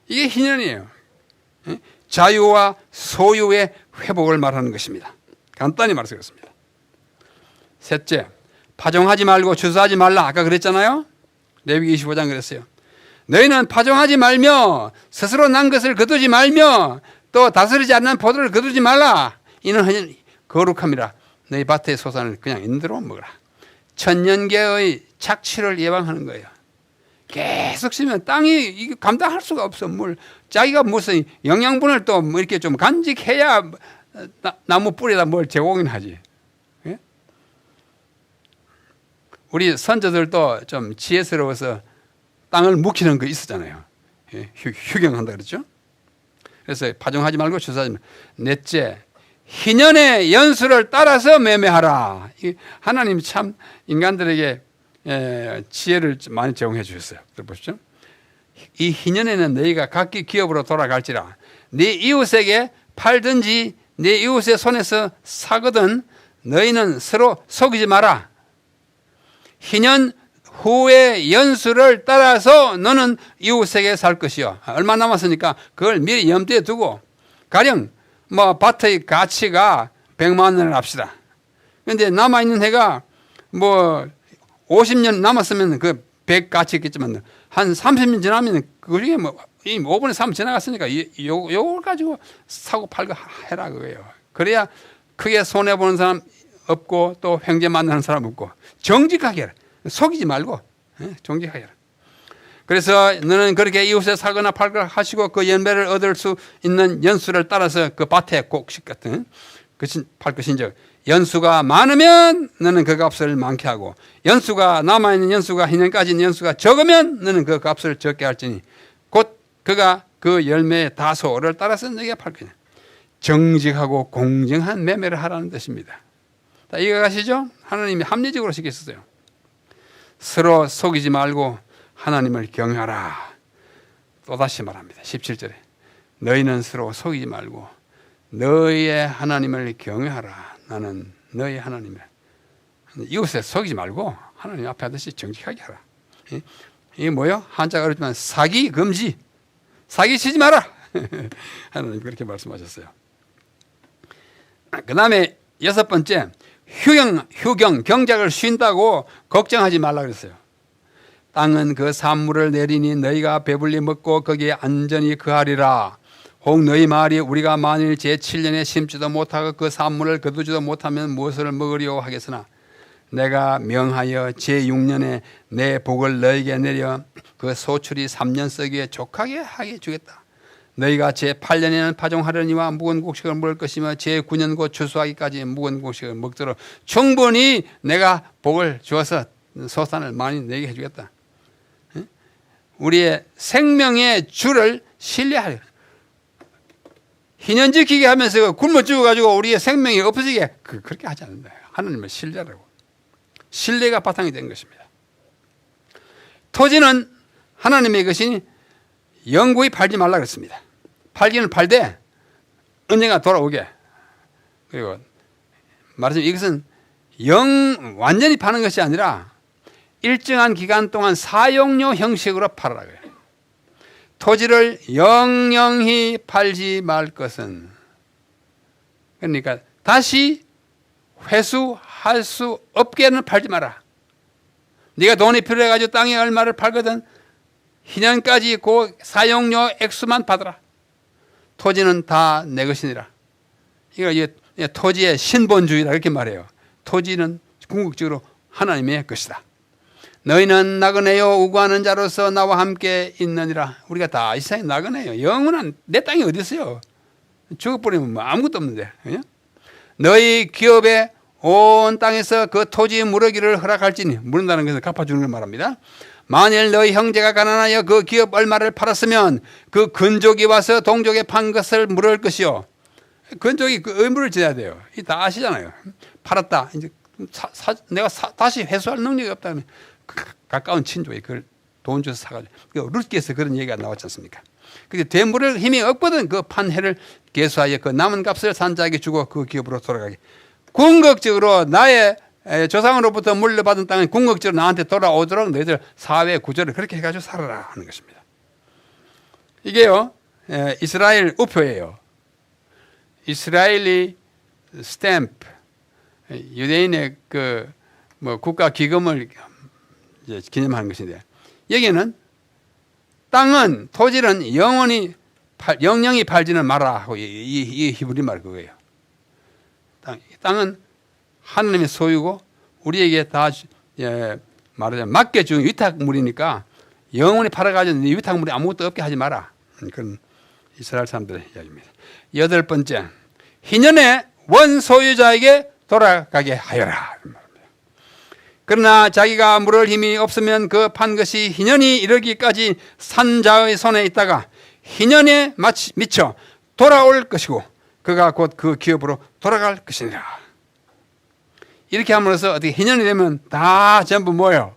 이게 희년이에요. 자유와 소유의 회복을 말하는 것입니다. 간단히 말해서 그렇습니다. 셋째, 파종하지 말고 추수하지 말라. 아까 그랬잖아요. 레위기 25장 그랬어요. 너희는 파종하지 말며 스스로 난 것을 거두지 말며 또 다스리지 않는 포도를 거두지 말라. 이는 거룩함이라. 너희 밭의 소산을 그냥 있는 대로 먹어라. 천년계의 착취를 예방하는 거예요. 계속 쓰면 땅이 이게 감당할 수가 없어. 뭘 자기가 무슨 영양분을 또 뭐 이렇게 좀 간직해야 나무 뿌리에다 뭘 제공이나 하지. 예? 우리 선조들도 좀 지혜스러워서 땅을 묵히는 거 있었잖아요. 예? 휴경한다 그랬죠. 그래서 파종하지 말고 추수하지 말고. 넷째, 희년의 연수를 따라서 매매하라. 하나님 참 인간들에게 지혜를 많이 제공해 주셨어요. 들어보십시오. 이 희년에는 너희가 각기 기업으로 돌아갈지라. 네 이웃에게 팔든지 네 이웃의 손에서 사거든 너희는 서로 속이지 마라. 희년 후의 연수를 따라서 너는 이웃에게 살 것이요. 얼마 남았으니까 그걸 미리 염두에 두고, 가령 뭐 밭의 가치가 100만 원을 합시다. 그런데 남아있는 해가 뭐 50년 남았으면 그 100 가치 있겠지만 한 30년 지나면 그 중에 뭐 5분의 3 지나갔으니까 요걸 가지고 사고 팔고 해라 그거예요. 그래야 크게 손해보는 사람 없고 또 횡재 만나는 사람 없고 정직하게 해라. 속이지 말고 정직하게 해라. 그래서 너는 그렇게 이웃에 사거나 팔거나 하시고 그 연배를 얻을 수 있는 연수를 따라서 그 밭에 곡식 같은 팔 것인즉 연수가 많으면 너는 그 값을 많게 하고 연수가 남아있는 연수가 희년까지 있는 연수가 적으면 너는 그 값을 적게 할지니 곧 그가 그 열매의 다소를 따라서 너희가 팔 거냐. 정직하고 공정한 매매를 하라는 뜻입니다. 자, 이해가시죠? 하나님이 합리적으로 시켰어요. 서로 속이지 말고 하나님을 경외하라. 또다시 말합니다. 17절에 너희는 서로 속이지 말고 너희의 하나님을 경외하라. 나는 너희 하나님을. 이웃에 속이지 말고 하나님 앞에 하듯이 정직하게 하라. 이게 뭐예요? 한자가 어렵지만 사기 금지. 사기 치지 마라. 하나님 그렇게 말씀하셨어요. 그 다음에 6번째, 휴경, 경작을 쉰다고 걱정하지 말라 그랬어요. 땅은 그 산물을 내리니 너희가 배불리 먹고 거기에 안전히 거하리라. 혹 너희 말이 우리가 만일 제7년에 심지도 못하고 그 산물을 거두지도 못하면 무엇을 먹으리오 하겠으나 내가 명하여 제6년에 내 복을 너희에게 내려 그 소출이 3년 썩이에 족하게 하게 주겠다. 너희가 제8년에는 파종하려니와 묵은 곡식을 먹을 것이며 제9년 곧 추수하기까지 묵은 곡식을 먹도록 충분히 내가 복을 주어서 소산을 많이 내게 해주겠다. 우리의 생명의 주를 신뢰하려. 희년 지키게 하면서 굶어 죽어가지고 우리의 생명이 없어지게 그렇게 하지 않는다. 하나님을 신뢰하라고. 신뢰가 바탕이 된 것입니다. 토지는 하나님의 것이니 영구히 팔지 말라 그랬습니다. 팔기는 팔되 언젠가 돌아오게. 그리고 말하자면 이것은 완전히 파는 것이 아니라 일정한 기간 동안 사용료 형식으로 팔아라 그래요. 토지를 영영히 팔지 말 것은, 그러니까 다시 회수할 수 없게는 팔지 마라. 네가 돈이 필요해가지고 땅에 얼마를 팔거든 희년까지 그 사용료 액수만 받아라. 토지는 다 내 것이니라. 이거 토지의 신본주의다 이렇게 말해요. 토지는 궁극적으로 하나님의 것이다. 너희는 나그네요 우고하는 자로서 나와 함께 있느니라. 우리가 다 이 세상에 나그네요. 영원한 내 땅이 어디 있어요? 죽어버리면 뭐 아무것도 없는데. 그냥? 너희 기업에 온 땅에서 그 토지 무르기를 허락할지니, 무른다는 것은 갚아주는 걸 말합니다. 만일 너희 형제가 가난하여 그 기업 얼마를 팔았으면 그 근족이 와서 동족에 판 것을 물을 것이요. 근족이 그 의무를 져야 돼요. 이 다 아시잖아요. 팔았다. 이제 내가 다시 회수할 능력이 없다면 가까운 친족이 그걸 돈 줘서 사가지고. 룻기에서 그런 얘기가 나왔지 않습니까? 근데 되물을 힘이 없거든. 그 판 해를 계수하여 그 남은 값을 산자에게 주고 그 기업으로 돌아가게. 궁극적으로 나의 조상으로부터 물려받은 땅은 궁극적으로 나한테 돌아오도록 너희들 사회 구조를 그렇게 해가지고 살아라 하는 것입니다. 이게요, 이스라엘 우표예요. 이스라엘이 스탬프, 유대인의 그 뭐 국가 기금을 이제 기념하는 것인데, 여기는 땅은, 토지는 영영히 팔지는 마라 하고 이 히브리 말 그거예요. 땅은 하나님의 소유고 우리에게 다 말하자면 맡겨준 위탁물이니까 영원히 팔아가지고 네 위탁물이 아무것도 없게 하지 마라. 그런 이스라엘 사람들의 이야기입니다. 8번째, 희년의 원소유자에게 돌아가게 하여라. 그러나 자기가 물을 힘이 없으면 그 판 것이 희년이 이르기까지 산자의 손에 있다가 희년에 미쳐 돌아올 것이고 그가 곧 그 기업으로 돌아갈 것이니라. 이렇게 함으로써 어떻게 희년이 되면 다 전부 뭐예요?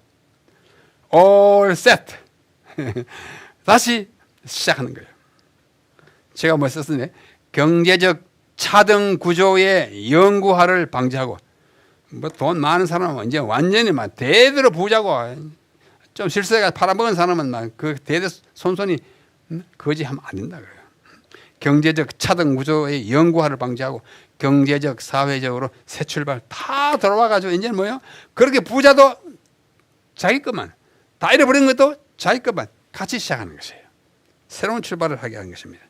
All set. 다시 시작하는 거예요. 제가 뭐 썼는데 경제적 차등 구조의 영구화를 방지하고, 뭐 돈 많은 사람은 이제 완전히 막 대대로 부자고, 좀 실수해가 팔아먹은 사람은 막 그 대대 손손이 거지하면 안 된다 그래요. 경제적 차등 구조의 영구화를 방지하고 경제적 사회적으로 새 출발 다 돌아와가지고 이제 뭐요? 그렇게 부자도 자기 것만, 다 잃어버린 것도 자기 것만 같이 시작하는 것이에요. 새로운 출발을 하게 하는 것입니다.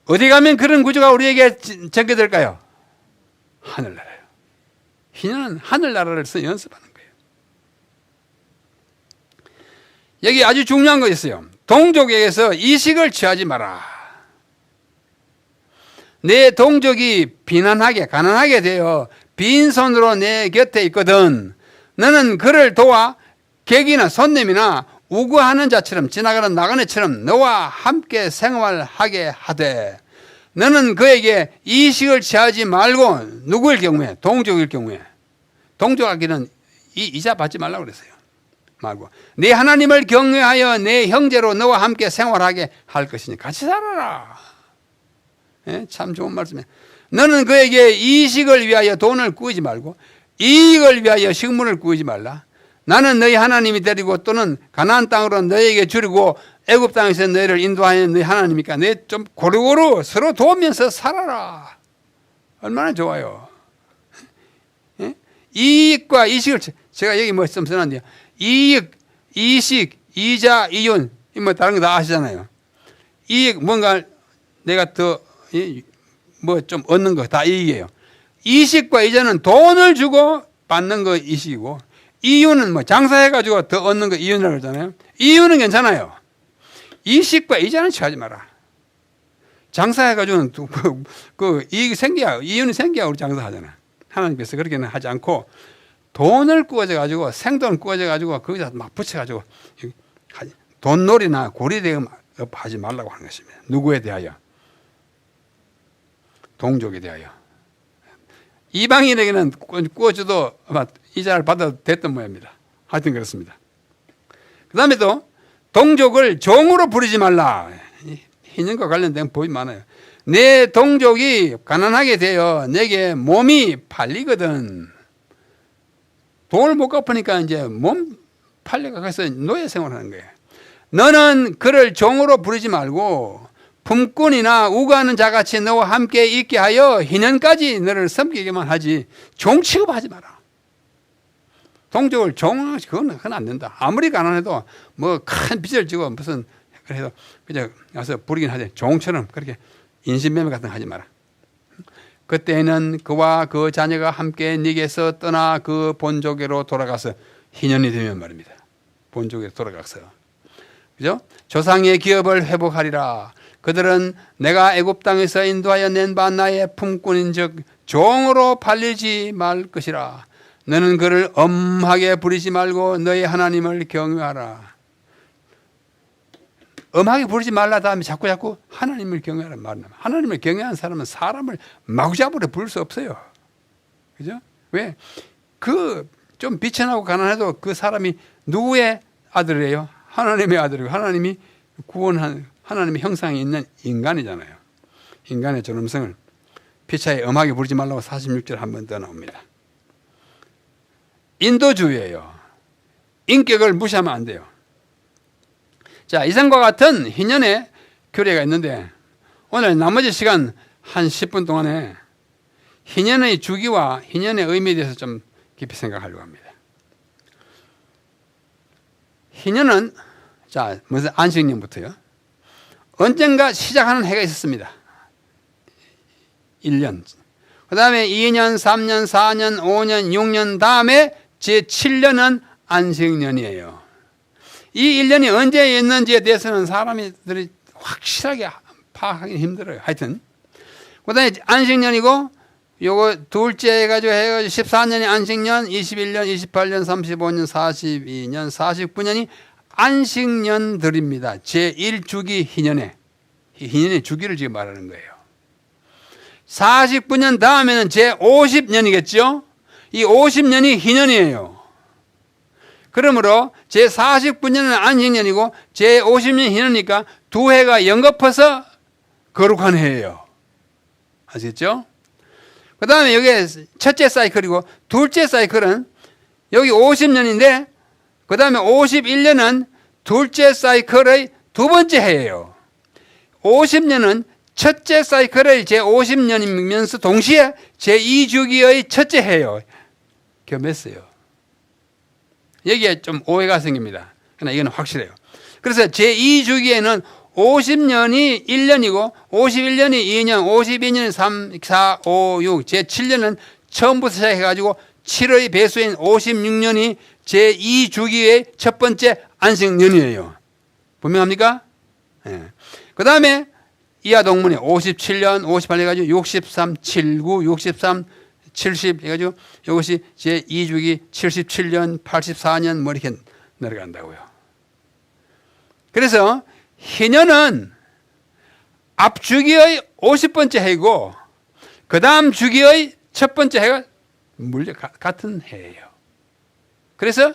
어디 가면 그런 구조가 우리에게 전개될까요? 하늘나라예요. 희년은 하늘나라를 연습하는 거예요. 여기 아주 중요한 거 있어요. 동족에게서 이식을 취하지 마라. 내 동족이 비난하게 가난하게 되어 빈손으로 내 곁에 있거든. 너는 그를 도와 객이나 손님이나 우구하는 자처럼 지나가는 나그네처럼 너와 함께 생활하게 하되 너는 그에게 이식을 취하지 말고 누구일 경우에 동족일 경우에 동족하기는 이자 받지 말라고 그랬어요. 말고 네 하나님을 경외하여 내 형제로 너와 함께 생활하게 할 것이니 같이 살아라. 예? 참 좋은 말씀이에요. 너는 그에게 이식을 위하여 돈을 구하지 말고 이익을 위하여 식물을 구하지 말라. 나는 너희 하나님이 되리고 또는 가나안 땅으로 너희에게 주리고 애굽 땅에서 너희를 인도하는 너희 하나님이니까 너희 좀 고루고루 서로 도우면서 살아라. 얼마나 좋아요. 예? 이익과 이식을 제가 여기 뭐 좀 써놨는데요. 이익, 이식, 이자, 이윤 뭐 다른 거 다 아시잖아요. 이익 뭔가 내가 더 뭐 좀 얻는 거 다 이익이에요. 이식과 이자는 돈을 주고 받는 거 이식이고 이윤은 뭐 장사해가지고 더 얻는 거 이윤이라고 그러잖아요. 이윤은 괜찮아요. 이식과 이자는 취하지 마라. 장사해가지고는 그 이익이 생겨야 이윤이 생겨야 우리 장사하잖아. 하나님께서 그렇게는 하지 않고 돈을 꾸어져가지고 생돈 꾸어져가지고 거기다 막 붙여가지고 돈놀이나 고리대금 하지 말라고 하는 것입니다. 누구에 대하여? 동족에 대하여. 이방인에게는 꾸어줘도 아마 이자를 받아도 됐던 모양입니다. 하여튼 그렇습니다. 그 다음에 또 동족을 종으로 부르지 말라. 희년과 관련된 법이 많아요. 내 동족이 가난하게 되어 내게 몸이 팔리거든. 돈을 못 갚으니까 이제 몸 팔려가서 노예 생활하는 거예요. 너는 그를 종으로 부르지 말고 품꾼이나 우거하는 자같이 너와 함께 있게 하여 희년까지 너를 섬기게만 하지 종 취급하지 마라. 동족을 종, 그건 안 된다. 아무리 가난해도 뭐 큰 빚을 지고 무슨 그래서 그냥 가서 부리긴 하지 종처럼 그렇게 인신매매 같은 거 하지 마라. 그때는 그와 그 자녀가 함께 네게서 떠나 그 본족으로 돌아가서 희년이 되면 말입니다. 본족에 돌아가서. 그죠? 조상의 기업을 회복하리라. 그들은 내가 애굽 땅에서 인도하여 낸 바 나의 품꾼인즉 종으로 팔리지 말 것이라. 너는 그를 엄하게 부리지 말고 너의 하나님을 경외하라. 엄하게 부르지 말라 다음에 자꾸 하나님을 경외하라 말합니다. 하나님을 경외하는 사람은 사람을 마구잡이로 부를 수 없어요. 그죠? 왜? 그 좀 비천하고 가난해도 그 사람이 누구의 아들이에요? 하나님의 아들이고 하나님이 구원한 하나님의 형상이 있는 인간이잖아요. 인간의 존엄성을 피차에 엄하게 부르지 말라고 46절 한 번 더 나옵니다. 인도주의예요. 인격을 무시하면 안 돼요. 자, 이상과 같은 희년의 교례가 있는데 오늘 나머지 시간 한 10분 동안에 희년의 주기와 희년의 의미에 대해서 좀 깊이 생각하려고 합니다. 희년은 자, 먼저 안식년부터요. 언젠가 시작하는 해가 있었습니다. 1년. 그 다음에 2년, 3년, 4년, 5년, 6년 다음에 제7년은 안식년이에요. 이 1년이 언제 있는지에 대해서는 사람들이 확실하게 파악하기 힘들어요. 하여튼. 그 다음에 안식년이고, 요거 둘째 해가지고 14년이 안식년, 21년, 28년, 35년, 42년, 49년이 안식년들입니다. 제1주기 희년에. 희년의 주기를 지금 말하는 거예요. 49년 다음에는 제50년이겠죠? 이 50년이 희년이에요. 그러므로 제49년은 안식년이고 제50년 희년이니까 두 해가 연거퍼서 거룩한 해예요. 아시겠죠? 그 다음에 여기 첫째 사이클이고 둘째 사이클은 여기 50년인데 그 다음에 51년은 둘째 사이클의 두 번째 해예요. 50년은 첫째 사이클의 제50년이면서 동시에 제2주기의 첫째 해예요. 겸했어요. 여기에 좀 오해가 생깁니다. 그러나 이건 확실해요. 그래서 제2주기에는 50년이 1년이고 51년이 2년, 52년이 3, 4, 5, 6, 제7년은 처음부터 시작해가지고 7의 배수인 56년이 제2주기의 첫 번째 안식년이에요. 분명합니까? 네. 그 다음에 이하 동문이 57년, 58년 해가지고 63, 79, 63, 70 해가지고 이것이 제2주기 77년, 84년 뭐 이렇게 내려간다고요. 그래서 희년은 앞주기의 50번째 해이고 그 다음 주기의 첫 번째 해가 같은 해예요. 그래서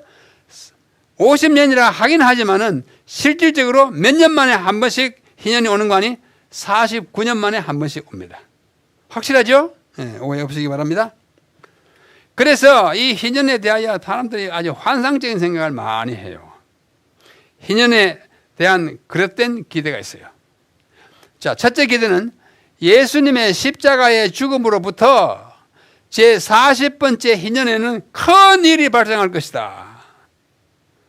50년이라 하긴 하지만은 실질적으로 몇 년 만에 한 번씩 희년이 오는 거 아니? 49년 만에 한 번씩 옵니다. 확실하죠? 네, 오해 없으시기 바랍니다. 그래서 이 희년에 대하여 사람들이 아주 환상적인 생각을 많이 해요. 희년에 대한 그릇된 기대가 있어요. 자, 첫째 기대는 예수님의 십자가의 죽음으로부터 제40번째 희년에는 큰 일이 발생할 것이다.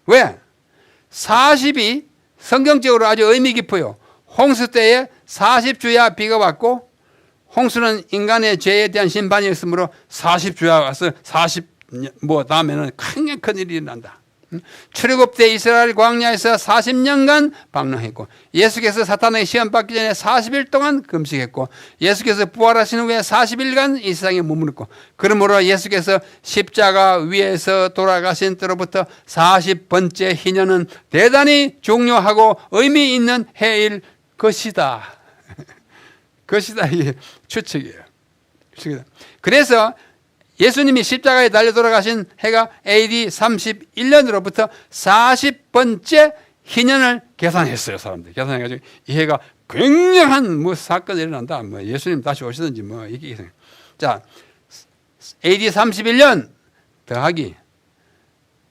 왜? 40이 성경적으로 아주 의미 깊어요. 홍수 때에 40주야 비가 왔고 홍수는 인간의 죄에 대한 심판이었으므로 40주야 와서 40뭐 다음에는 굉장히 큰 일이 일어난다. 출애굽 때 이스라엘 광야에서 40년간 방랑했고 예수께서 사탄의 시험 받기 전에 40일 동안 금식했고 예수께서 부활하신 후에 40일간 이 세상에 머무르고 그러므로 예수께서 십자가 위에서 돌아가신 때로부터 40번째 희년은 대단히 중요하고 의미 있는 해일 것이다. 것이다 이게 추측이에요. 그래서 예수님이 십자가에 달려 돌아가신 해가 AD 31년으로부터 40번째 희년을 계산했어요. 사람들이 계산해가지고 이 해가 굉장한 뭐 사건이 일어난다. 뭐 예수님 다시 오시든지 뭐 이렇게 계산. 자, AD 31년 더하기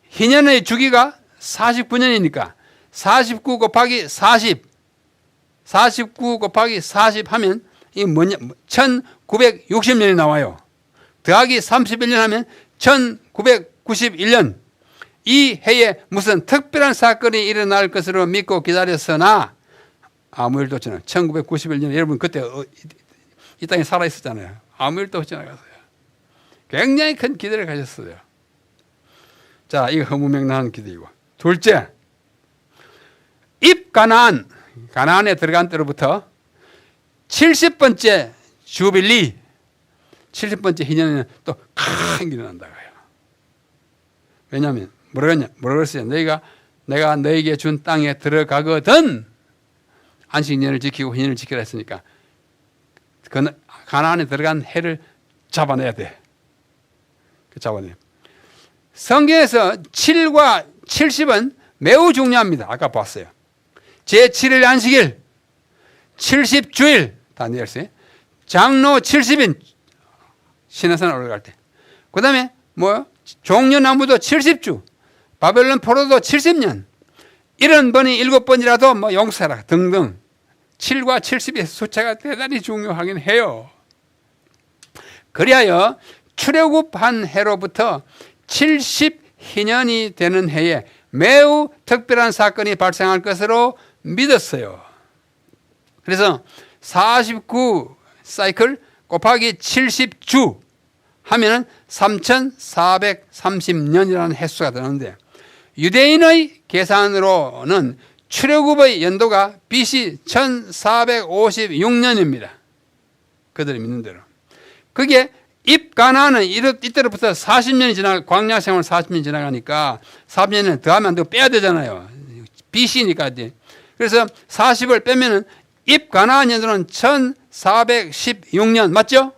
희년의 주기가 49년이니까 49 곱하기 40 49 곱하기 40 하면 이게 뭐냐 1960년이 나와요. 더하기 31년 하면 1991년. 이 해에 무슨 특별한 사건이 일어날 것으로 믿고 기다렸으나 아무 일도 없잖아요. 1991년에 여러분 그때 이 땅에 살아 있었잖아요. 아무 일도 없이 지나갔어요. 굉장히 큰 기대를 가졌어요. 자, 이거 허무맹랑한 기대이고. 둘째, 입가나안, 가나안에 들어간 때로부터 70번째 주빌리 70번째 희년에는 또 큰 일이 일어난다고요. 왜냐하면 뭐라 그랬어요? 내가 너에게 준 땅에 들어가거든 안식년을 지키고 희년을 지키라 했으니까 그 가나안에 들어간 해를 잡아내야 돼. 잡아내. 성경에서 7과 70은 매우 중요합니다. 아까 봤어요. 제7일 안식일, 70주일 다 내렸어요. 장로 70인 신해산 올라갈 때. 그 다음에 뭐 종려나무도 70주, 바벨론 포로도 70년. 이런 번이 7번이라도 뭐 용서라 등등. 7과 70의 숫자가 대단히 중요하긴 해요. 그리하여 출애굽한 해로부터 70희년이 되는 해에 매우 특별한 사건이 발생할 것으로 믿었어요. 그래서 49 사이클 곱하기 70주 하면은 3430년이라는 횟수가 되는데 유대인의 계산으로는 출애굽의 연도가 BC 1456년입니다. 그들이 믿는 대로. 그게 입가나안은 이때로부터 40년이 지나 광야 생활 40년이 지나가니까 40년은 더하면 안 되고 빼야 되잖아요. BC니까. 그래서 40을 빼면은 입가나안 연도는 1416년 맞죠?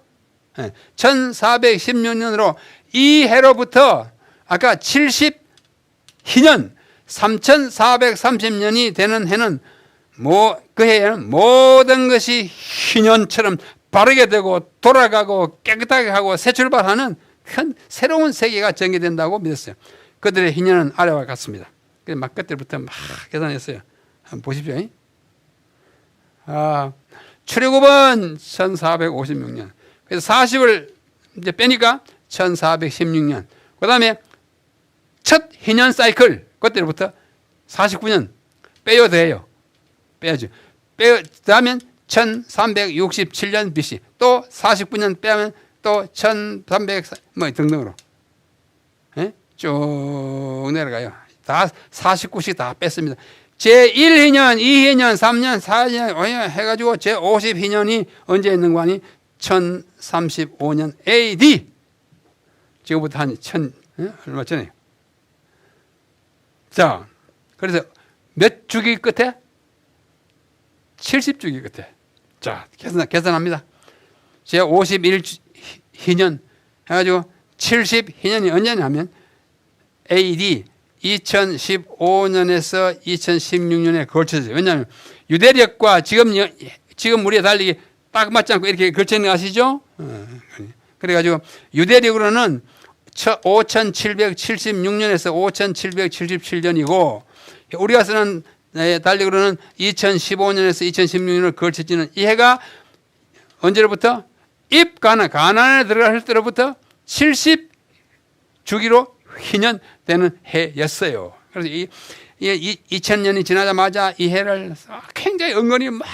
네. 1416년으로 이 해로부터 아까 70희년 3430년이 되는 해는 그 해에는 모든 것이 희년처럼 바르게 되고 돌아가고 깨끗하게 하고 새 출발하는 큰 새로운 세계가 전개된다고 믿었어요. 그들의 희년은 아래와 같습니다. 그래서 막 그때부터 막 계산했어요. 한번 보십시오. 출애굽은 1456년. 그래서 40을 이제 빼니까 1416년. 그 다음에 첫 희년 사이클, 그때부터 49년 빼야 돼요. 빼야죠. 그다음에 1367년 BC. 또 49년 빼면 또 1300, 뭐 등등으로. 쭉 내려가요. 다 49씩 다 뺐습니다. 제1희년, 2희년, 3년, 4희년, 5년 해가지고 제50희년이 언제 있는 거 아니? 1035년 AD. 지금부터 한 얼마 전에. 자, 그래서 몇 주기 끝에? 70주기 끝에. 자, 계산합니다. 제51희년 해가지고 70희년이 언제냐면 AD 2015년에서 2016년에 걸쳐져요. 왜냐하면 유대력과 지금 우리가 달리기 딱 맞지 않고 이렇게 걸쳐 있는 거 아시죠? 그래가지고 유대력으로는 5776년에서 5777년이고 우리가 쓰는 달력으로는 2015년에서 2016년을 걸쳐지는 이 해가 언제로부터? 가나안에 들어갈 때로부터 70주기로 희년 되는 해였어요. 그래서 2000년이 지나자마자 이 해를 굉장히 은근히 막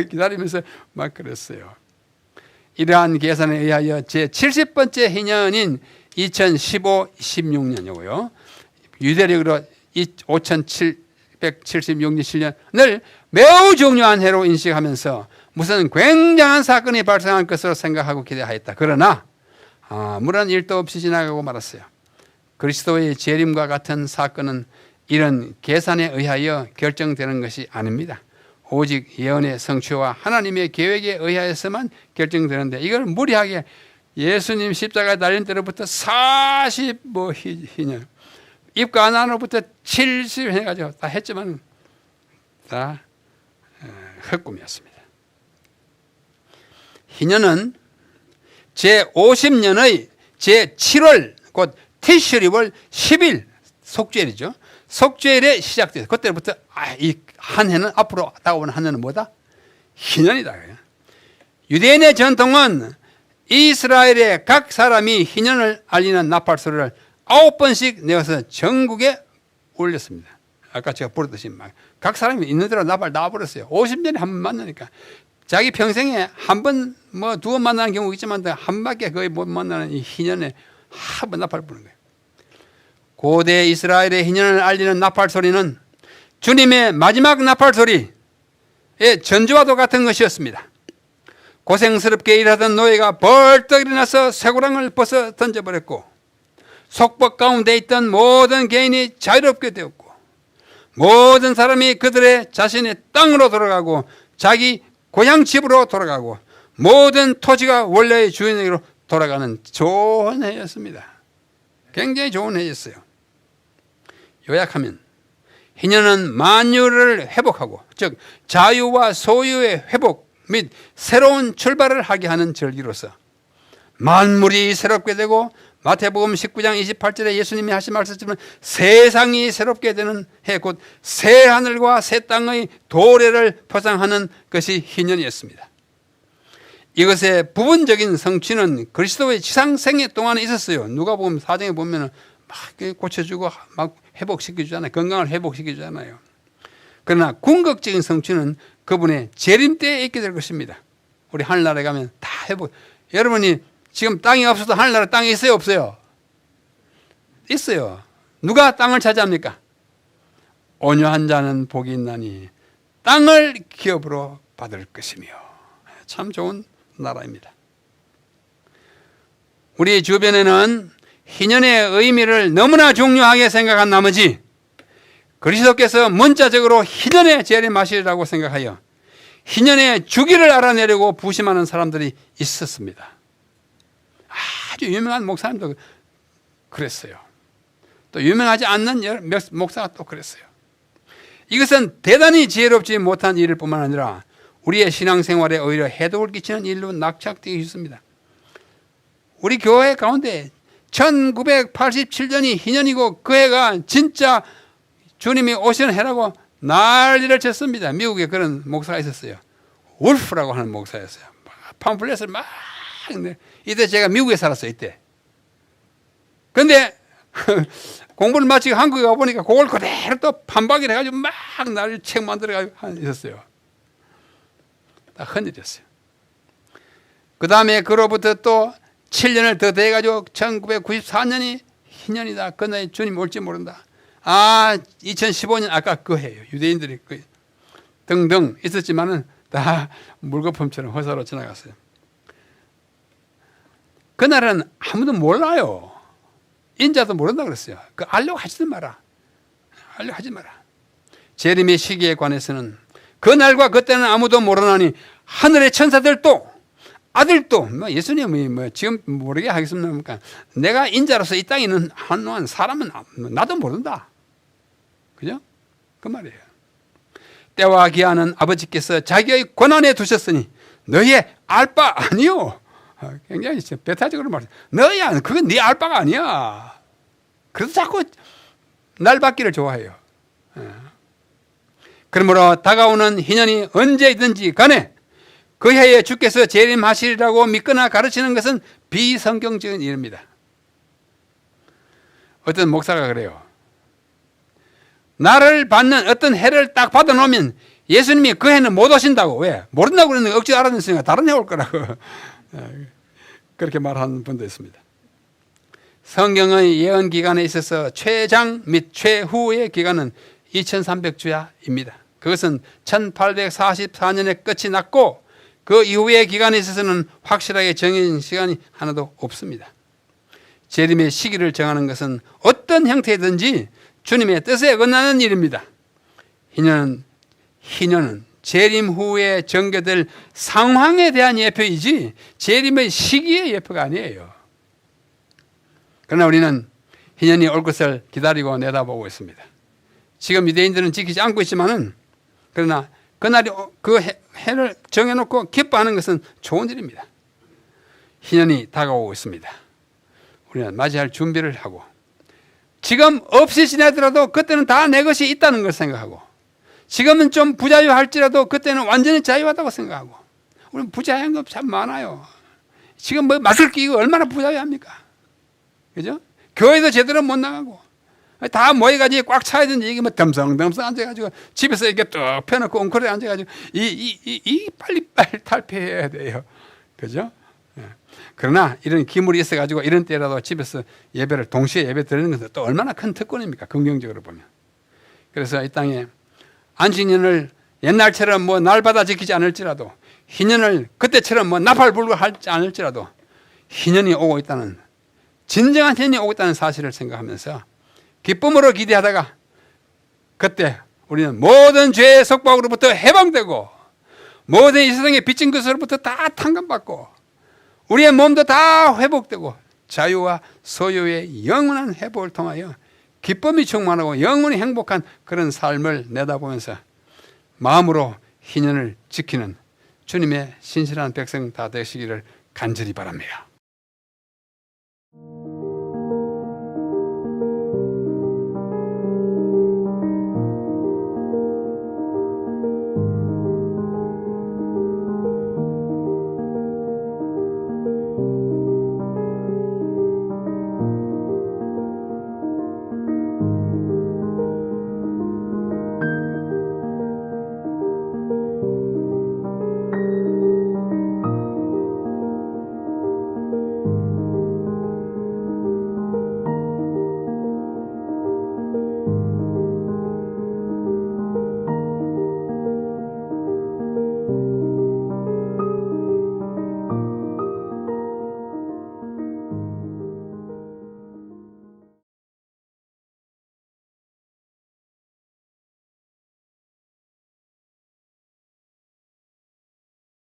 기다리면서 막 그랬어요. 이러한 계산에 의하여 제70번째 희년인 2015, 16년이고요. 유대력으로 5776년을 매우 중요한 해로 인식하면서 무슨 굉장한 사건이 발생할 것으로 생각하고 기대하였다. 그러나 아무런 일도 없이 지나가고 말았어요. 그리스도의 재림과 같은 사건은 이런 계산에 의하여 결정되는 것이 아닙니다. 오직 예언의 성취와 하나님의 계획에 의하여서만 결정되는데 이걸 무리하게 예수님 십자가에 달린 때로부터 40희년 입가나로부터 70 해가지고 다 했지만 다 헛꿈이었습니다. 희년은 제50년의 제7월 곧 티슈리월 10일 속죄일이죠. 속죄일에 시작돼요. 그때부터 이 한 해는 앞으로 다가오는 한 해는 뭐다? 희년이다. 유대인의 전통은 이스라엘의 각 사람이 희년을 알리는 나팔소리를 9번씩 내어서 전국에 올렸습니다. 아까 제가 부르듯이 각 사람이 있는 대로 나팔 놔버렸어요. 50년에 한 번 만나니까. 자기 평생에 한 번, 두 번 만나는 경우 있지만 한 밖에 거의 못 만나는 이 희년에 한 번 나팔 부는 거예요. 고대 이스라엘의 희년을 알리는 나팔 소리는 주님의 마지막 나팔 소리의 전주와도 같은 것이었습니다. 고생스럽게 일하던 노예가 벌떡 일어나서 쇠고랑을 벗어 던져버렸고 속박 가운데 있던 모든 개인이 자유롭게 되었고 모든 사람이 그들의 자신의 땅으로 돌아가고 자기 고향 집으로 돌아가고 모든 토지가 원래의 주인에게로 돌아가는 좋은 해였습니다. 굉장히 좋은 해였어요. 요약하면 희년은 만유를 회복하고 즉 자유와 소유의 회복 및 새로운 출발을 하게 하는 절기로서 만물이 새롭게 되고 마태복음 19장 28절에 예수님이 하신 말씀처럼 세상이 새롭게 되는 해 곧 새 하늘과 새 땅의 도래를 표상하는 것이 희년이었습니다. 이것의 부분적인 성취는 그리스도의 지상 생애 동안에 있었어요. 누가복음 4장에 보면은 막 고쳐주고 막 회복시켜주잖아요. 건강을 회복시켜주잖아요. 그러나 궁극적인 성취는 그분의 재림 때에 있게 될 것입니다. 우리 하늘나라에 가면 다 회복. 여러분이 지금 땅이 없어도 하늘나라 땅이 있어요, 없어요? 있어요. 누가 땅을 차지합니까? 온유한 자는 복이 있나니 땅을 기업으로 받을 것이며. 참 좋은 나라입니다. 우리 주변에는 희년의 의미를 너무나 중요하게 생각한 나머지 그리스도께서 문자적으로 희년의 재림하시리라고 생각하여 희년의 주기를 알아내려고 부심하는 사람들이 있었습니다. 아주 유명한 목사님도 그랬어요. 또 유명하지 않는 몇 목사가 또 그랬어요. 이것은 대단히 지혜롭지 못한 일일 뿐만 아니라 우리의 신앙생활에 오히려 해독을 끼치는 일로 낙착되기 쉽습니다. 우리 교회 가운데 1987년이 희년이고 그 해가 진짜 주님이 오시는 해라고 난리를 쳤습니다. 미국에 그런 목사가 있었어요. 울프라고 하는 목사였어요. 팜플렛을 막 이때 제가 미국에 살았어요. 이때. 근데 공부를 마치고 한국에 가보니까 그걸 그대로 또 판박이를 해가지고 막 나를 책 만들어가지고 있었어요. 다 흔들렸어요. 그 다음에 그로부터 또 7년을 더 돼가지고 1994년이 희년이다. 그날 주님 올지 모른다. 2015년 아까 그 해요. 유대인들이 등등 있었지만은 다 물거품처럼 허사로 지나갔어요. 그날은 아무도 몰라요. 인자도 모른다 그랬어요. 알려고 하지도 마라. 알려고 하지 마라. 재림의 시기에 관해서는 그날과 그때는 아무도 모르나니 하늘의 천사들도 아들도 예수님이 지금 모르게 하겠습니까? 내가 인자로서 이 땅에 있는 한동안 사람은 나도 모른다. 그죠? 그 말이에요. 때와 기한은 아버지께서 자기의 권한에 두셨으니 너희의 알 바 아니요. 굉장히 배타적으로 말해요. 너희야, 그건 네 알 바가 아니야. 그래서 자꾸 날 받기를 좋아해요. 그러므로 다가오는 희년이 언제든지 간에 그 해에 주께서 재림하시리라고 믿거나 가르치는 것은 비성경적인 일입니다. 어떤 목사가 그래요. 나를 받는 어떤 해를 딱 받아놓으면 예수님이 그 해는 못 오신다고. 왜? 모른다고 그랬는데 억지 알아냈으니까 다른 해 올 거라고. 그렇게 말하는 분도 있습니다. 성경의 예언 기간에 있어서 최장 및 최후의 기간은 2300주야입니다. 그것은 1844년에 끝이 났고 그 이후의 기간에 있어서는 확실하게 정해진 시간이 하나도 없습니다. 재림의 시기를 정하는 것은 어떤 형태든지 주님의 뜻에 어긋나는 일입니다. 희년은 재림 후에 전개될 상황에 대한 예표이지 재림의 시기의 예표가 아니에요. 그러나 우리는 희년이 올 것을 기다리고 내다보고 있습니다. 지금 유대인들은 지키지 않고 있지만은 그러나 그날이 그 해를 정해놓고 기뻐하는 것은 좋은 일입니다. 희년이 다가오고 있습니다. 우리는 맞이할 준비를 하고 지금 없이 지내더라도 그때는 다 내 것이 있다는 걸 생각하고 지금은 좀 부자유할지라도 그때는 완전히 자유하다고 생각하고 우리는 부자유한 거 참 많아요. 지금 맛을 끼고 얼마나 부자유합니까? 그죠? 교회도 제대로 못 나가고 다 모여가지고 꽉 차야 되는데 이게 덤성덤성 앉아가지고 집에서 이렇게 뚝 펴놓고 엉클에 앉아가지고 빨리 탈피해야 돼요. 그죠? 그러나 이런 기물이 있어가지고 이런 때라도 집에서 예배를 동시에 예배 드리는 것은 또 얼마나 큰 특권입니까? 긍정적으로 보면. 그래서 이 땅에 안식년을 옛날처럼 날마다 지키지 않을지라도 희년을 그때처럼 나팔불고하지 않을지라도 희년이 오고 있다는 진정한 희년이 오고 있다는 사실을 생각하면서 기쁨으로 기대하다가 그때 우리는 모든 죄의 속박으로부터 해방되고 모든 이 세상의 빚진 것으로부터 다 탕감받고 우리의 몸도 다 회복되고 자유와 소유의 영원한 회복을 통하여 기쁨이 충만하고 영원히 행복한 그런 삶을 내다보면서 마음으로 희년을 지키는 주님의 신실한 백성 다 되시기를 간절히 바랍니다.